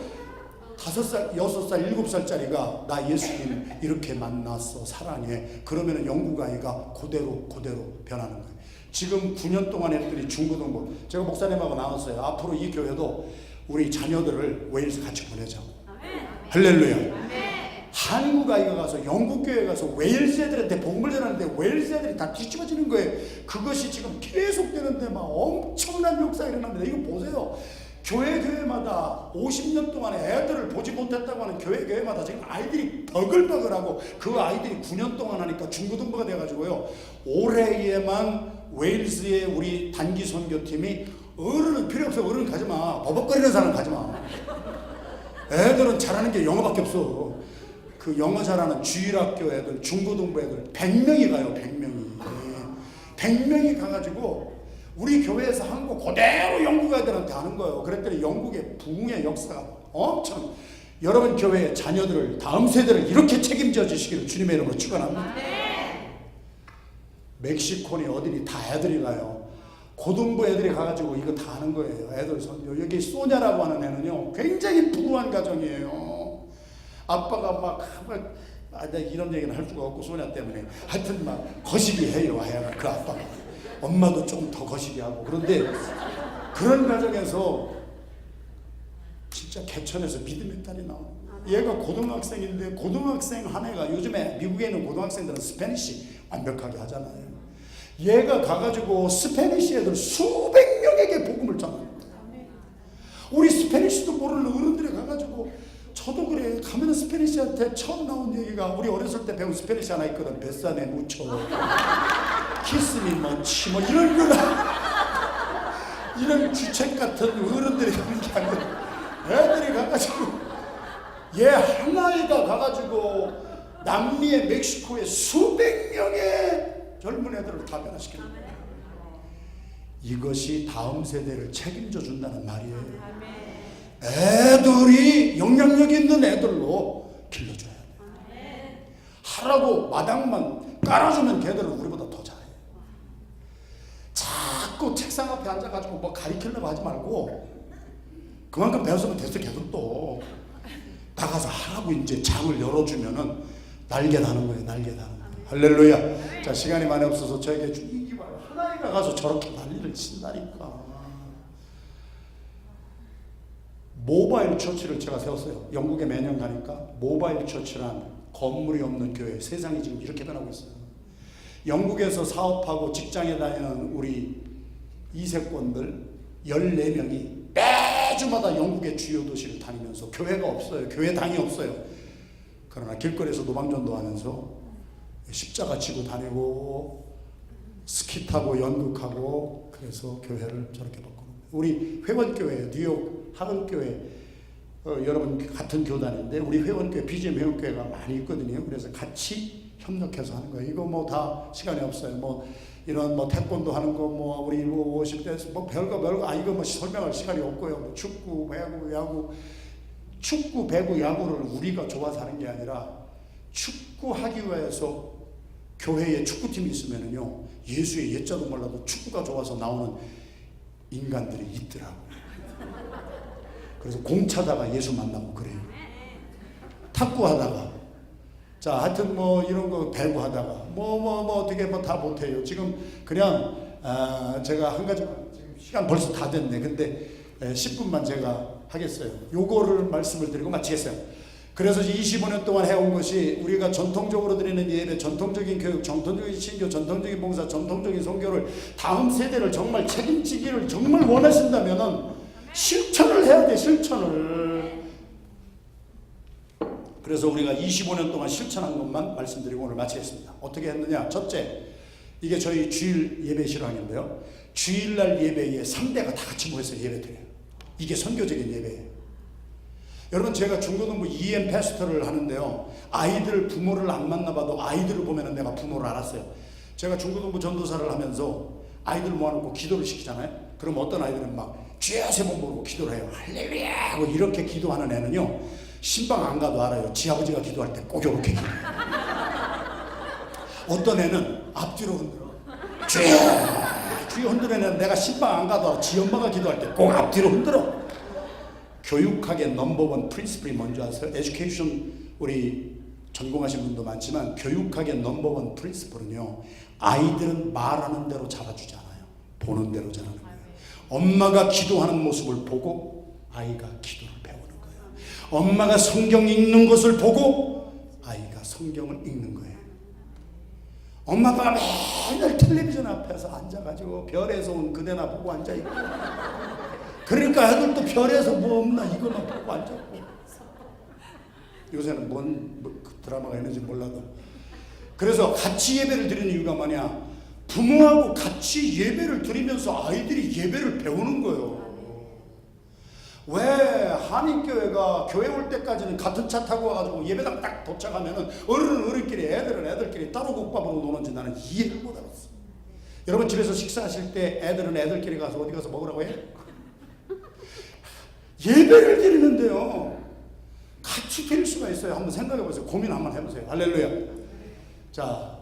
5살, 6살, 7살짜리가 나 예수님 이렇게 만났어 사랑해. 그러면 영국 아이가 그대로 변하는 거예요. 지금 9년 동안 했더니 중고등부 제가 목사님하고 나눴어요. 앞으로 이 교회도 우리 자녀들을 웨일스 같이 보내자고. 할렐루야. 한국 아이가 가서 영국 교회 가서 웨일스 애들한테 복음을 전하는데 웨일스 애들이 다 뒤집어지는 거예요. 그것이 지금 계속되는데 막 엄청난 역사가 일어납니다. 이거 보세요. 교회마다 50년 동안에 애들을 보지 못했다고 하는 교회마다 지금 아이들이 버글버글하고 그 아이들이 9년 동안 하니까 중고등부가 돼가지고요. 올해에만 웨일스의 우리 단기 선교팀이 어른은 필요 없어. 어른 가지마. 버벅거리는 사람 가지마. 애들은 잘하는 게 영어밖에 없어. 그 영어 잘하는 주일학교 애들, 중고등부 애들 100명이 가요. 100명이 가가지고 우리 교회에서 한 거 그대로 영국 애들한테 하는 거예요. 그랬더니 영국의 부흥의 역사가 엄청, 여러분 교회의 자녀들을, 다음 세대를 이렇게 책임져 주시기를 주님의 이름으로 축원합니다. 멕시코니 어디니 다 애들이 가요. 고등부 애들이 가가지고 이거 다 하는 거예요. 애들 선교. 여기 소냐라고 하는 애는요 굉장히 부유한 가정이에요. 아빠가 내가 이런 얘기는 할 수가 없고 소냐 때문에 하여튼 막 거시기 해요. 하여간 그 아빠가 엄마도 좀 더 거시기 하고. 그런데 그런 가정에서 진짜 개천에서 믿음의 딸이 나오는 거예요. 얘가 고등학생인데 고등학생 한 애가, 요즘에 미국에 있는 고등학생들은 스페니쉬 완벽하게 하잖아요. 얘가 가가지고 스페니쉬 애들 수백 명에게 복음을 전하는 거예요. 우리 스페니쉬도 모르는 어른들이 가가지고, 저도 그래. 가면 스페니쉬한테 처음 나온 얘기가, 우리 어렸을 때 배운 스페니쉬 하나 있거든. 베사네 무초, 키스미 머치, 뭐 이런 거나 이런 주책 같은 어른들이 하는 게 아니라 애들이 가가지고, 얘 하나이가 가가지고 남미의 멕시코의 수백 명의 젊은 애들을 다 변화시키는 거예요. 이것이 다음 세대를 책임져 준다는 말이에요. 애들이 영향력 있는 애들로 길러줘야 돼요. 하라고 마당만 깔아주면 걔들은 우리보다 더 잘해요. 자꾸 책상 앞에 앉아가지고 뭐 가리키려고 하지 말고 그만큼 배웠으면 됐어. 걔들 또 나가서 하라고 이제 장을 열어주면은 날개 다는 거예요. 날개 다는 거예요. 할렐루야. 자, 시간이 많이 없어서 저에게 이기 바로 하나이가 가서 저렇게 난리를 친다니까. 모바일 처치를 제가 세웠어요. 영국에 매년 가니까 모바일 처치란 건물이 없는 교회, 세상이 지금 이렇게 변하고 있어요. 영국에서 사업하고 직장에 다니는 우리 이세권들 14명이 매주마다 영국의 주요 도시를 다니면서, 교회가 없어요. 교회당이 없어요. 그러나 길거리에서 노방전도 하면서 십자가 지고 다니고 스키 타고 연극하고, 그래서 교회를 저렇게 바꾸는 거예요. 우리 회원교회, 뉴욕 하원교회, 여러분 같은 교단인데 우리 회원교회, BGM 회원교회가 많이 있거든요. 그래서 같이 협력해서 하는 거예요. 이거 뭐 다 시간이 없어요. 뭐 이런 뭐 태권도 하는 거, 뭐 우리 뭐 50대에서 뭐 별거 이거 뭐 설명할 시간이 없고요. 뭐 축구, 배구, 야구, 축구, 배구, 야구를 우리가 좋아서 하는 게 아니라 축구하기 위해서 교회에 축구팀이 있으면은요, 예수의 예자도 몰라도 축구가 좋아서 나오는 인간들이 있더라고요. 그래서 공 차다가 예수 만나고 그래요. 탁구 하다가, 자, 하여튼 뭐 이런 거 배구 하다가 뭐 어떻게 뭐 다 못해요. 지금 그냥 제가 한 가지, 지금 시간 벌써 다 됐네. 근데 10분만 제가 하겠어요. 요거를 말씀을 드리고 마치겠어요. 그래서 25년 동안 해온 것이, 우리가 전통적으로 드리는 예배, 전통적인 교육, 전통적인 신교, 전통적인 봉사, 전통적인 선교를 다음 세대를 정말 책임지기를 정말 원하신다면은 실천을 해야 돼. 실천을. 그래서 우리가 25년 동안 실천한 것만 말씀드리고 오늘 마치겠습니다. 어떻게 했느냐? 첫째, 이게 저희 주일 예배 실황인데요. 주일날 예배에 3대가 다 같이 모여서 예배 드려요. 이게 선교적인 예배예요. 여러분, 제가 중고등부 EM 패스터를 하는데요, 아이들 부모를 안 만나봐도 아이들을 보면은 내가 부모를 알았어요. 제가 중고등부 전도사를 하면서 아이들 모아놓고 기도를 시키잖아요. 그럼 어떤 아이들은 막 주여 세 번 부르고 기도를 해요. 할렐루야 하고 이렇게 기도하는 애는요, 신방 안 가도 알아요. 지 아버지가 기도할 때 꼭 이렇게 기도해요. 어떤 애는 앞뒤로 흔들어. 주여 뒤에 흔들어내는 내가 신방 안 가더라도 지 엄마가 기도할 때 꼭 앞뒤로 흔들어. 교육학의 넘버원 프린시플이 뭔지 아세요? 에듀케이션 우리 전공하신 분도 많지만 교육학의 넘버원 프린시플은요, 아이들은 말하는 대로 자라주지 않아요. 보는 대로 자라는 거예요. 엄마가 기도하는 모습을 보고 아이가 기도를 배우는 거예요. 엄마가 성경 읽는 것을 보고 아이가 성경을 읽는 거예요. 엄마 아빠가 맨날 텔레비전 앞에서 앉아가지고 별에서 온 그대나 보고 앉아있고, 그러니까 애들도 별에서 뭐 없나 이거만 보고 앉아있고. 요새는 뭔 드라마가 있는지 몰라도. 그래서 같이 예배를 드리는 이유가 뭐냐, 부모하고 같이 예배를 드리면서 아이들이 예배를 배우는 거예요. 왜 한인교회가 교회 올 때까지는 같은 차 타고 와가지고 예배당 딱 도착하면은 어른은 어른끼리 애들은 애들끼리 따로 국밥으로 노는지 나는 이해를 못 알았어. 여러분 집에서 식사하실 때 애들은 애들끼리 가서 어디 가서 먹으라고 해? 예배를 드리는데요, 같이 드릴 수가 있어요. 한번 생각해 보세요. 고민 한번 해보세요. 할렐루야. 자,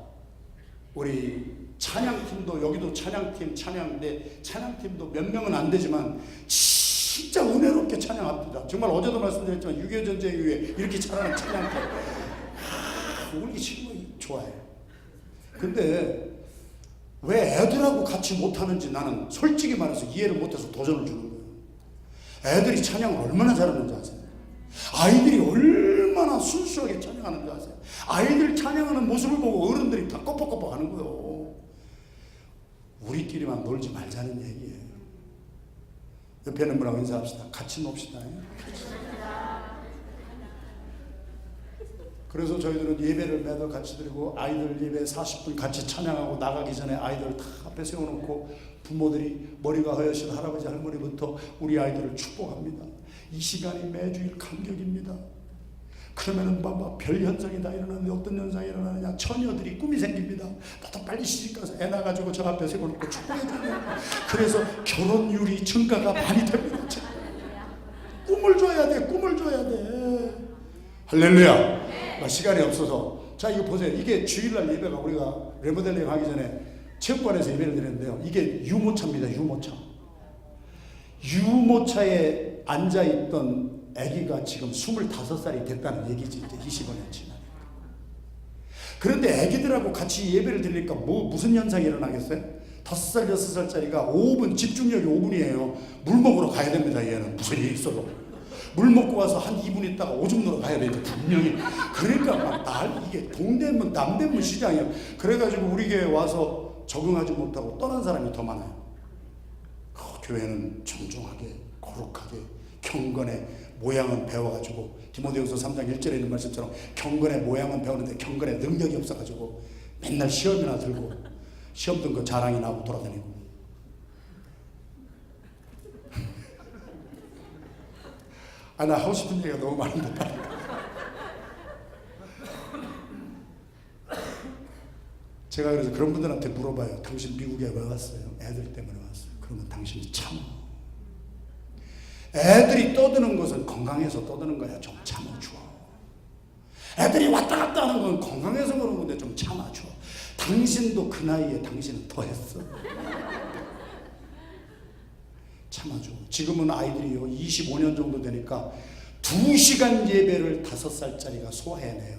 우리 찬양팀도, 여기도 찬양팀, 찬양인데 찬양팀도 몇 명은 안 되지만 진짜 은혜롭게 찬양합니다. 정말 어제도 말씀드렸지만 6.25 전쟁 이후에 이렇게 찬양하는 찬양팀, 우리 친구 좋아해. 근데 왜 애들하고 같이 못하는지 나는 솔직히 말해서 이해를 못해서 도전을 주는 거예요. 애들이 찬양을 얼마나 잘하는지 아세요? 아이들이 얼마나 순수하게 찬양하는지 아세요? 아이들 찬양하는 모습을 보고 어른들이 다 꺼벅꺼벅 하는 거예요. 우리끼리만 놀지 말자는 얘기예요. 옆에 있는 분하고 인사합시다. 같이 놉시다. 그래서 저희들은 예배를 매달 같이 드리고, 아이들 예배 40분 같이 찬양하고 나가기 전에 아이들 다 앞에 세워놓고 부모들이 머리가 허여신 할아버지 할머니부터 우리 아이들을 축복합니다. 이 시간이 매주일 감격입니다. 그러면은 별 현상이 다 일어나는데 어떤 현상이 일어나느냐, 처녀들이 꿈이 생깁니다. 나도 빨리 시집가서 애 낳아가지고 저 앞에 세워놓고 축복해주네요. 그래서 결혼율이 증가가 많이 됩니다. 꿈을 줘야 돼. 꿈을 줘야 돼. 할렐루야. 시간이 없어서, 자 이거 보세요. 이게 주일날 예배가 우리가 레모델링 하기 전에 체육관에서 예배를 드렸는데요, 이게 유모차입니다. 유모차에 앉아있던 아기가 지금 25살이 됐다는 얘기지. 이제 25년 지나니까. 그런데 아기들하고 같이 예배를 드리니까 무슨 현상이 일어나겠어요? 5살 6살짜리가 5분, 집중력이 5분이에요 물 먹으러 가야 됩니다. 얘는 무슨 일이 있어도 물 먹고 와서 한 2분 있다가 오줌 누러 가야 되니까 분명히. 그러니까 막 이게 동대문 남대문 시장이야. 그래가지고 우리 교회에 와서 적응하지 못하고 떠난 사람이 더 많아요. 교회는 정중하게 거룩하게 경건의 모양은 배워가지고, 디모데후서 3장 1절에 있는 말씀처럼 경건의 모양은 배우는데 경건의 능력이 없어가지고 맨날 시험이나 들고 시험 든 거 자랑이 나고 돌아다니고. 나 하고 싶은 얘기가 너무 많은데. 제가 그래서 그런 분들한테 물어봐요. 당신 미국에 왜 왔어요? 애들 때문에 왔어요. 그러면 당신이 참아. 애들이 떠드는 것은 건강해서 떠드는 거야. 좀 참아줘. 애들이 왔다 갔다 하는 건 건강해서 그런 건데 좀 참아줘. 당신도 그 나이에 당신은 더 했어. 참아줘. 지금은 아이들이요 25년 정도 되니까 2시간 예배를 5살짜리가 소화해내요.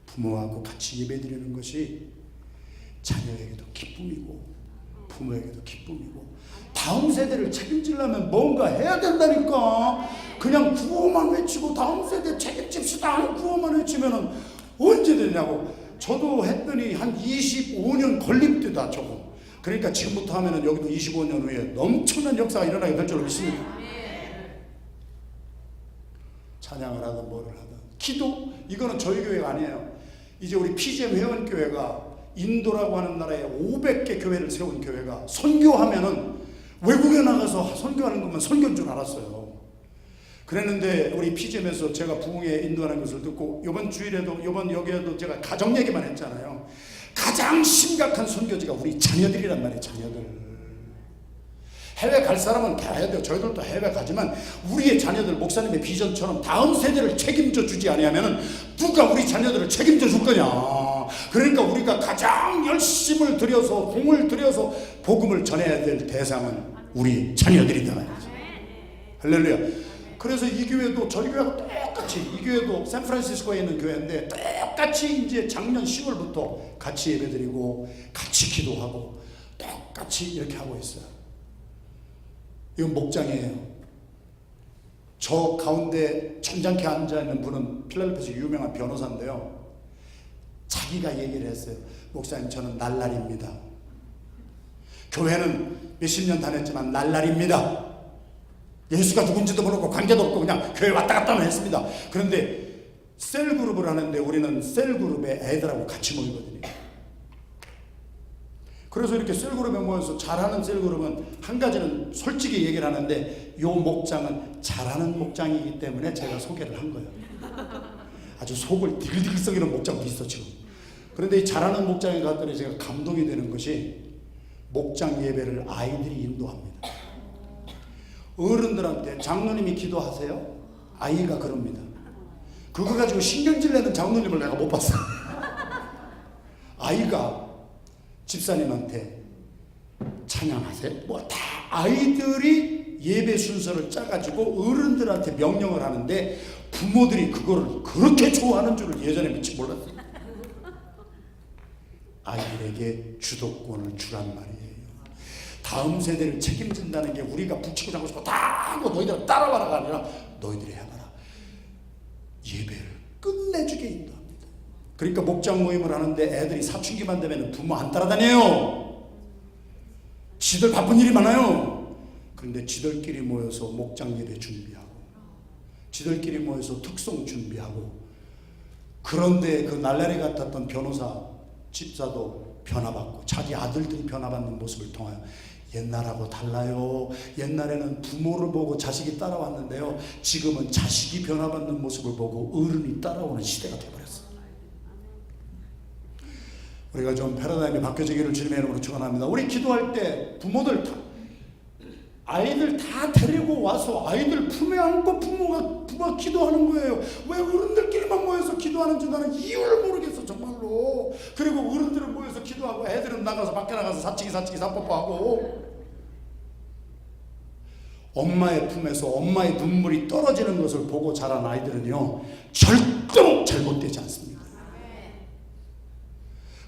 부모하고 같이 예배 드리는 것이 자녀에게도 기쁨이고 부모에게도 기쁨이고, 다음 세대를 책임지려면 뭔가 해야 된다니까. 그냥 구호만 외치고 다음 세대 책임집시다 하는 구호만 외치면은 언제 되냐고. 저도 했더니 한 25년 걸립니다. 조금. 그러니까 지금부터 하면은 여기도 25년 후에 엄청난 역사가 일어나게 될 줄 믿습니다. 찬양을 하든 뭐를 하든. 기도? 이거는 저희 교회가 아니에요. 이제 우리 PGM 회원교회가 인도라고 하는 나라에 500개 교회를 세운 교회가 선교하면은 외국에 나가서 선교하는 것만 선교인 줄 알았어요. 그랬는데 우리 PGM에서 제가 부흥에 인도하는 것을 듣고, 이번 주일에도 이번 여기에도 제가 가정 얘기만 했잖아요. 가장 심각한 선교지가 우리 자녀들이란 말이에요. 자녀들. 해외 갈 사람은 가야 돼요. 저희들도 해외 가지만 우리의 자녀들 목사님의 비전처럼 다음 세대를 책임져 주지 아니하면은 누가 우리 자녀들을 책임져 줄 거냐. 그러니까 우리가 가장 열심을 들여서 공을 들여서 복음을 전해야 될 대상은 우리 자녀들이잖아요. 할렐루야. 그래서 이 교회도 저희 교회하고 똑같이, 이 교회도 샌프란시스코에 있는 교회인데 똑같이 이제 작년 10월부터 같이 예배드리고 같이 기도하고 똑같이 이렇게 하고 있어요. 이건 목장이에요. 저 가운데 점잖게 앉아있는 분은 필라델피아에서 유명한 변호사인데요. 자기가 얘기를 했어요. 목사님, 저는 날라리입니다. 교회는 몇십 년 다녔지만 날라리입니다. 예수가 누군지도 모르고 관계도 없고 그냥 교회 왔다 갔다만 했습니다. 그런데 셀그룹을 하는데 우리는 셀그룹에 애들하고 같이 모이거든요. 그래서 이렇게 셀그룹에 모여서 잘하는 셀그룹은 한 가지는 솔직히 얘기를 하는데, 요 목장은 잘하는 목장이기 때문에 제가 소개를 한 거예요. 아주 속을 디글디글 썩이는 목장도 있어 지금. 그런데 이 잘하는 목장에 갔더니 제가 감동이 되는 것이 목장 예배를 아이들이 인도합니다. 어른들한테 장로님이 기도하세요? 아이가 그럽니다. 그거 가지고 신경질 내는 장로님을 내가 못 봤어. 아이가 집사님한테 찬양하세요? 뭐 다 아이들이 예배 순서를 짜가지고 어른들한테 명령을 하는데 부모들이 그거를 그렇게 좋아하는 줄을 예전에 미치 몰랐어요. 아이들에게 주도권을 주란 말이에요. 다음 세대를 책임진다는 게 우리가 붙이고 잡고 싶고 다 하고 너희들 따라와라가 아니라 너희들이 해봐라. 예배를 끝내주게 인도합니다. 그러니까 목장 모임을 하는데 애들이 사춘기만 되면 부모 안 따라다녀요. 지들 바쁜 일이 많아요. 그런데 지들끼리 모여서 목장 예배 준비하고 지들끼리 모여서 특송 준비하고, 그런데 그 날라리 같았던 변호사 집사도 변화받고 자기 아들들이 변화받는 모습을 통하여 옛날하고 달라요. 옛날에는 부모를 보고 자식이 따라왔는데요, 지금은 자식이 변화받는 모습을 보고 어른이 따라오는 시대가 되어버렸어요. 우리가 좀 패러다임이 바뀌어지기를 주님의 이름으로 축원합니다. 우리 기도할 때 부모들 다, 아이들 다 데리고 와서 아이들 품에 안고 부모가 기도하는 거예요. 왜 어른들끼리만 모여서 기도하는지 나는 이유를 모르겠어 정말로. 그리고 어른들은 모여서 기도하고 애들은 나가서 밖에 나가서 사치기 사뽀뽀하고, 엄마의 품에서 엄마의 눈물이 떨어지는 것을 보고 자란 아이들은요 절대로 잘못되지 않습니다.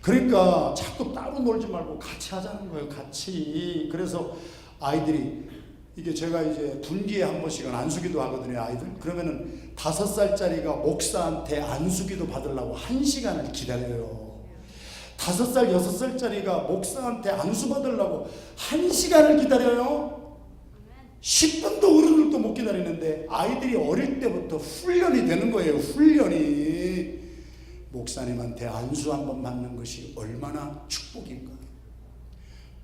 그러니까 자꾸 따로 놀지 말고 같이 하자는 거예요. 같이. 그래서 아이들이, 이게 제가 이제 분기에 한 번씩은 안수기도 하거든요, 아이들. 그러면은 5살짜리가 목사한테 안수기도 받으려고 1시간을 기다려요. 5살, 6살짜리가 목사한테 안수 받으려고 1시간을 기다려요. 10분도 어른들도 못 기다리는데 아이들이 어릴 때부터 훈련이 되는 거예요. 훈련이. 목사님한테 안수 한 번 받는 것이 얼마나 축복인가,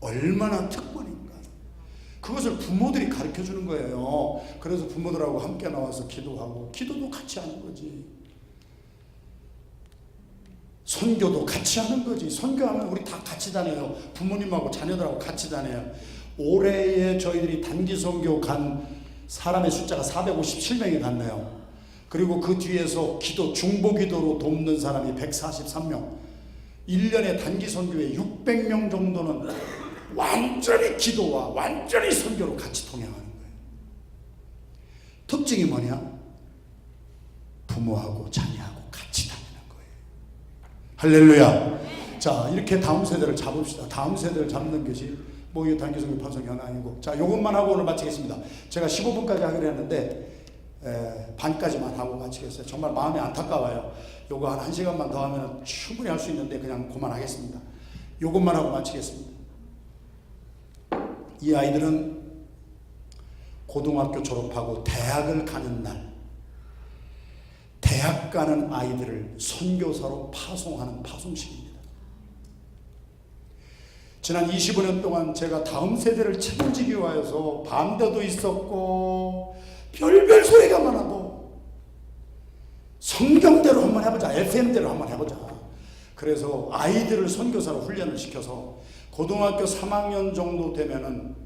얼마나 특권인가, 그것을 부모들이 가르쳐 주는 거예요. 그래서 부모들하고 함께 나와서 기도하고, 기도도 같이 하는 거지, 선교도 같이 하는 거지. 선교하면 우리 다 같이 다녀요. 부모님하고 자녀들하고 같이 다녀요. 올해에 저희들이 단기 선교 간 사람의 숫자가 457명이 갔네요. 그리고 그 뒤에서 기도, 중보 기도로 돕는 사람이 143명. 1년에 단기 선교에 600명 정도는 완전히 기도와 완전히 선교로 같이 동행하는 거예요. 특징이 뭐냐? 부모하고 자녀하고 같이 다니는 거예요. 할렐루야. 자, 이렇게 다음 세대를 잡읍시다. 다음 세대를 잡는 것이 뭐 이 단기 선교 파송이 하나 아니고. 자, 요것만 하고 오늘 마치겠습니다. 제가 15분까지 하기로 했는데 반까지만 하고 마치겠어요. 정말 마음이 안타까워요. 요거 한 1시간만 더 하면 충분히 할 수 있는데 그냥 그만하겠습니다. 요것만 하고 마치겠습니다. 이 아이들은 고등학교 졸업하고 대학을 가는 날, 대학 가는 아이들을 선교사로 파송하는 파송식입니다. 지난 25년 동안 제가 다음 세대를 책임지기 위해서 반대도 있었고 별별 소리가 많아도 성경대로 한번 해보자, FM대로 한번 해보자. 그래서 아이들을 선교사로 훈련을 시켜서 고등학교 3학년 정도 되면은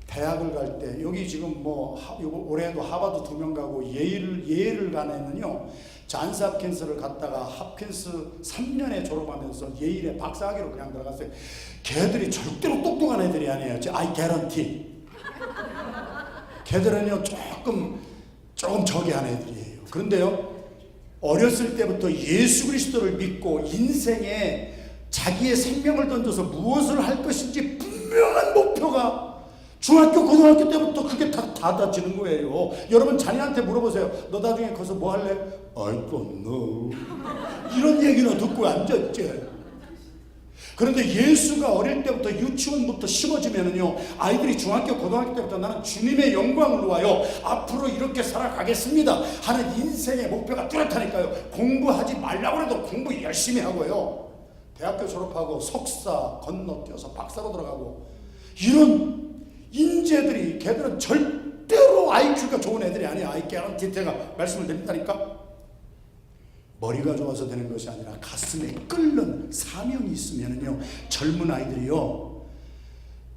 대학을 갈 때 여기 지금 올해도 하버드 2명 가고 예일을 간 애는요 잔스 홉킨스를 갔다가 홉킨스 3년에 졸업하면서 예일에 박사학위로 그냥 들어갔어요. 걔들이 절대로 똑똑한 애들이 아니에요. I guarantee. 걔들은요 조금 저기한 애들이에요. 그런데요 어렸을 때부터 예수 그리스도를 믿고 인생에 자기의 생명을 던져서 무엇을 할 것인지 분명한 목표가 중학교 고등학교 때부터 그게 다 닫아지는 거예요. 여러분 자녀한테 물어보세요. 너 나중에 커서 뭐 할래? I don't know. 이런 얘기나 듣고 앉았지. 그런데 예수가 어릴 때부터 유치원부터 심어지면은요 아이들이 중학교 고등학교 때부터 나는 주님의 영광을 위하여 앞으로 이렇게 살아가겠습니다 하는 인생의 목표가 뚜렷하니까요. 공부하지 말라고 해도 공부 열심히 하고요. 대학교 졸업하고 석사 건너뛰어서 박사로 들어가고 이런 인재들이 걔들은 절대로 IQ가 좋은 애들이 아니야. I guarantee 제가 말씀을 드린다니까. 머리가 좋아서 되는 것이 아니라 가슴에 끓는 사명이 있으면요 젊은 아이들이요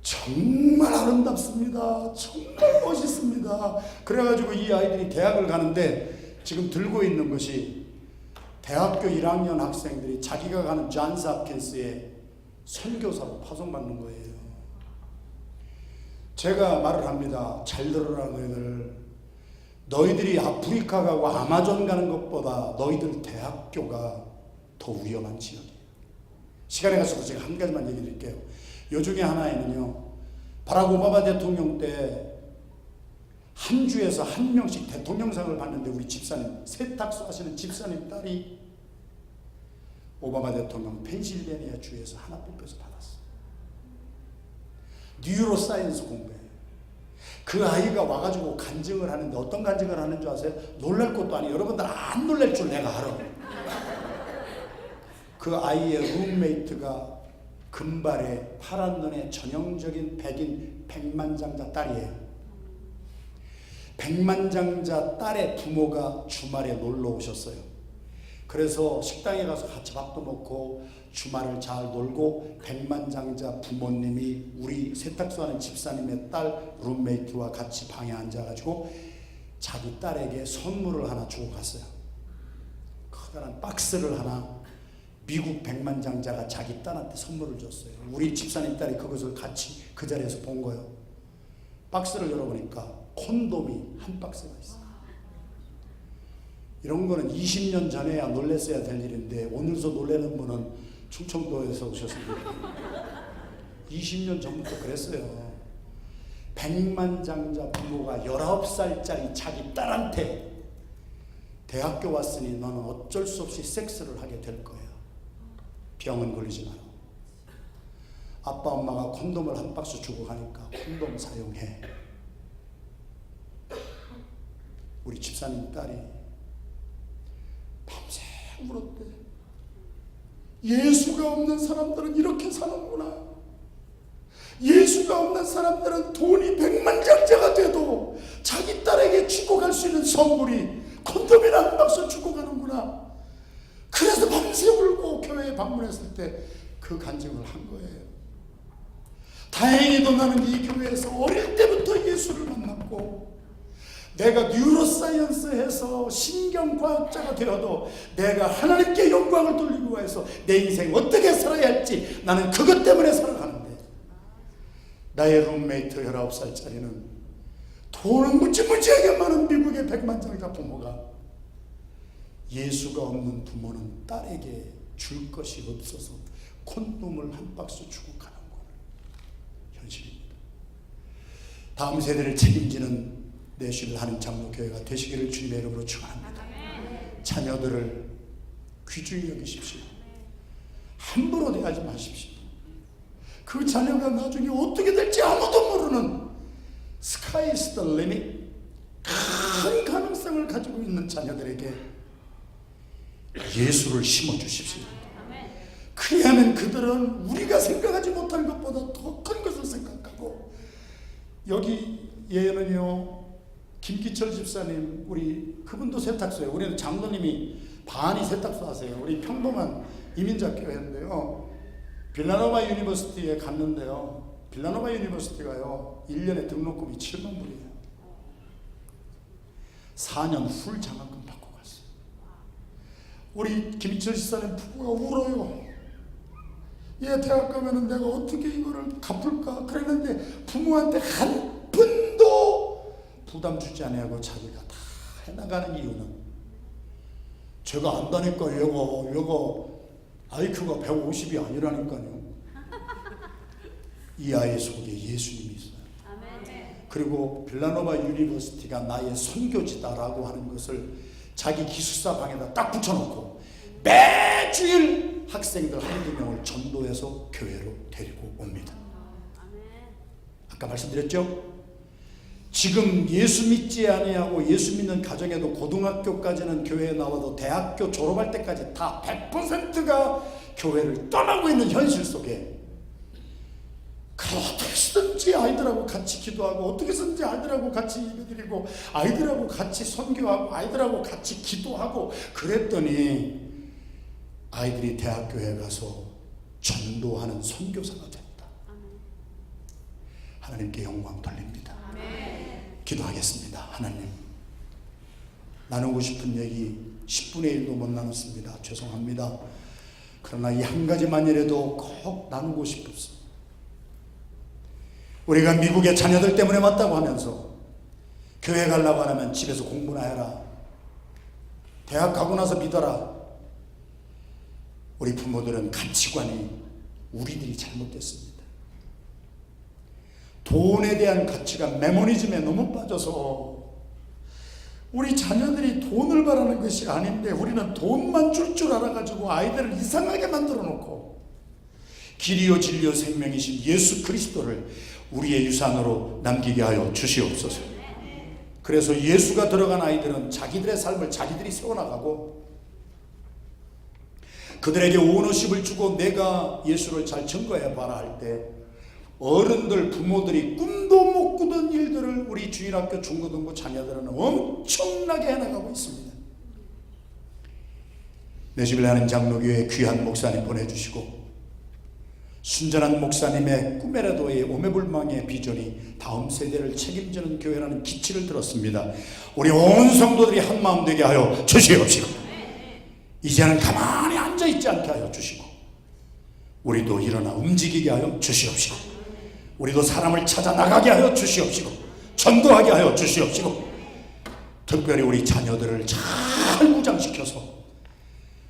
정말 아름답습니다. 정말 멋있습니다. 그래가지고 이 아이들이 대학을 가는데 지금 들고 있는 것이 대학교 1학년 학생들이 자기가 가는 존스 홉킨스의 선교사로 파송받는 거예요. 제가 말을 합니다. 잘 들어라 너희들. 너희들이 아프리카 가고 아마존 가는 것보다 너희들 대학교가 더 위험한 지역이에요. 시간에 가서도 제가 한 가지만 얘기 드릴게요. 요 중에 하나에는요 바락 오바마 대통령 때 한 주에서 한 명씩 대통령상을 받는데 우리 집사님 세탁소 하시는 집사님 딸이 오바마 대통령 펜실베니아 주에서 하나 뽑혀서 받았어요. 뉴로사이언스 공부해. 그 아이가 와가지고 간증을 하는데 어떤 간증을 하는 줄 아세요? 놀랄 것도 아니에요. 여러분들 안 놀랄 줄 내가 알아. 그 아이의 룸메이트가 금발에 파란 눈에 전형적인 백인 백만장자 딸이에요. 백만장자 딸의 부모가 주말에 놀러 오셨어요. 그래서 식당에 가서 같이 밥도 먹고 주말을 잘 놀고 백만장자 부모님이 우리 세탁소 하는 집사님의 딸 룸메이트와 같이 방에 앉아가지고 자기 딸에게 선물을 하나 주고 갔어요. 커다란 박스를 하나 미국 백만장자가 자기 딸한테 선물을 줬어요. 우리 집사님 딸이 그것을 같이 그 자리에서 본 거예요. 박스를 열어보니까 콘돔이 한 박스가 있어요. 이런 거는 20년 전에야 놀랬어야 될 일인데 오늘서 놀라는 분은 충청도에서 오셨습니다. 20년 전부터 그랬어요. 백만장자 부모가 19살짜리 자기 딸한테 대학교 왔으니 너는 어쩔 수 없이 섹스를 하게 될 거야. 병은 걸리지 마라. 아빠 엄마가 콘돔을 한 박스 주고 가니까 콘돔 사용해. 우리 집사님 딸이 밤새 울었대. 예수가 없는 사람들은 이렇게 사는구나. 예수가 없는 사람들은 돈이 백만장자가 돼도 자기 딸에게 주고 갈 수 있는 선물이 콘돔이나 한 박스 주고 가는구나. 그래서 밤새 울고 교회에 방문했을 때 그 간증을 한 거예요. 다행히도 나는 이 교회에서 어릴 때부터 예수를 만났고 내가 뉴로사이언스에서 신경과학자가 되어도 내가 하나님께 영광을 돌리고 해서 내 인생 어떻게 살아야 할지 나는 그것 때문에 살아가는데 나의 룸메이트 19살짜리는 돈은 무지무지하게 많은 미국의 백만장자 부모가 예수가 없는 부모는 딸에게 줄 것이 없어서 콘돔을 한 박스 주고 가는 건 현실입니다. 다음 세대를 책임지는 내실을 하는 장로교회가 되시기를 주님의 이름으로 축원합니다. 자녀들을 귀중히 여기십시오. 함부로 대하지 마십시오. 그 자녀가 나중에 어떻게 될지 아무도 모르는 Sky is the limit. 큰 가능성을 가지고 있는 자녀들에게 예수를 심어주십시오. 그리하면 그들은 우리가 생각하지 못한 것보다 더 큰 것을 생각하고 여기 얘는요 김기철 집사님 우리 그분도 세탁소예요. 우리는 장로님이 반이 세탁소 하세요. 우리 평범한 이민자 교회인데요. 빌라노바 유니버시티에 갔는데요. 빌라노바 유니버시티가요 1년에 등록금이 7만 불이에요. 4년 훌 장학금 받고 갔어요. 우리 김희철 집사님 부부가 울어요. 얘 대학 가면은 내가 어떻게 이거를 갚을까 그랬는데 부모한테 한 푼도 부담 주지 않냐고 자기가 다 해나가는 이유는 제가 안다니까 얘가 IQ가 150이 아니라니까요. 이 아이 속에 예수님이 있어요. 그리고 빌라노바 유니버시티가 나의 선교지다라고 하는 것을 자기 기숙사 방에다 딱 붙여놓고 매주일 학생들 한두 명을 전도해서 교회로 데리고 옵니다. 아까 말씀드렸죠? 지금 예수 믿지 아니하고 예수 믿는 가정에도 고등학교까지는 교회에 나와도 대학교 졸업할 때까지 다 100%가 교회를 떠나고 있는 현실 속에 어떻게 쓰든지 아이들하고 같이 기도하고 어떻게 쓰든지 아이들하고 같이 예배드리고 아이들하고 같이 선교하고 아이들하고 같이 기도하고 그랬더니 아이들이 대학교에 가서 전도하는 선교사가 됐다. 하나님께 영광 돌립니다. 기도하겠습니다. 하나님, 나누고 싶은 얘기 10분의 1도 못 나눴습니다. 죄송합니다. 그러나 이 한 가지만이라도 꼭 나누고 싶었습니다. 우리가 미국의 자녀들 때문에 왔다고 하면서 교회 가려고 하면 집에서 공부나 해라. 대학 가고 나서 믿어라. 우리 부모들은 가치관이 우리들이 잘못됐습니다. 돈에 대한 가치가 메모니즘에 너무 빠져서 우리 자녀들이 돈을 바라는 것이 아닌데 우리는 돈만 줄 알아가지고 아이들을 이상하게 만들어 놓고 길이요 진리요 생명이신 예수 그리스도를 우리의 유산으로 남기게 하여 주시옵소서. 그래서 예수가 들어간 아이들은 자기들의 삶을 자기들이 세워나가고 그들에게 오너십을 주고 내가 예수를 잘 증거해봐라 할 때 어른들 부모들이 꿈도 못 꾸던 일들을 우리 주일학교 중고등부 자녀들은 엄청나게 해나가고 있습니다. 내시빌 하는 장로교회 귀한 목사님 보내주시고 순전한 목사님의 꿈에라도의 오매불망의 비전이 다음 세대를 책임지는 교회라는 기치를 들었습니다. 우리 온 성도들이 한마음 되게 하여 주시옵시고 이제는 가만히 앉아있지 않게 하여 주시고 우리도 일어나 움직이게 하여 주시옵시고 우리도 사람을 찾아 나가게 하여 주시옵시고 전도하게 하여 주시옵시고 특별히 우리 자녀들을 잘 무장시켜서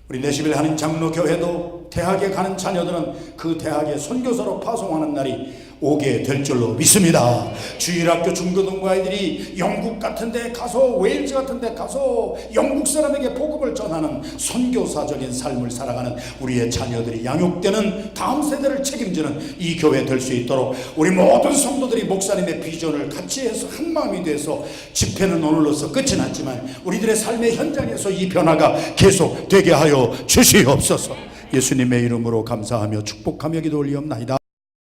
우리 내시빌 하는 장로교회도 대학에 가는 자녀들은 그 대학에 선교사로 파송하는 날이 오게 될 줄로 믿습니다. 주일학교 중고등부 아이들이 영국 같은 데 가서 웨일즈 같은 데 가서 영국 사람에게 복음을 전하는 선교사적인 삶을 살아가는 우리의 자녀들이 양육되는 다음 세대를 책임지는 이 교회 될 수 있도록 우리 모든 성도들이 목사님의 비전을 같이 해서 한마음이 돼서 집회는 오늘로서 끝이 났지만 우리들의 삶의 현장에서 이 변화가 계속 되게 하여 주시옵소서. 예수님의 이름으로 감사하며 축복하며 기도 올리옵나이다.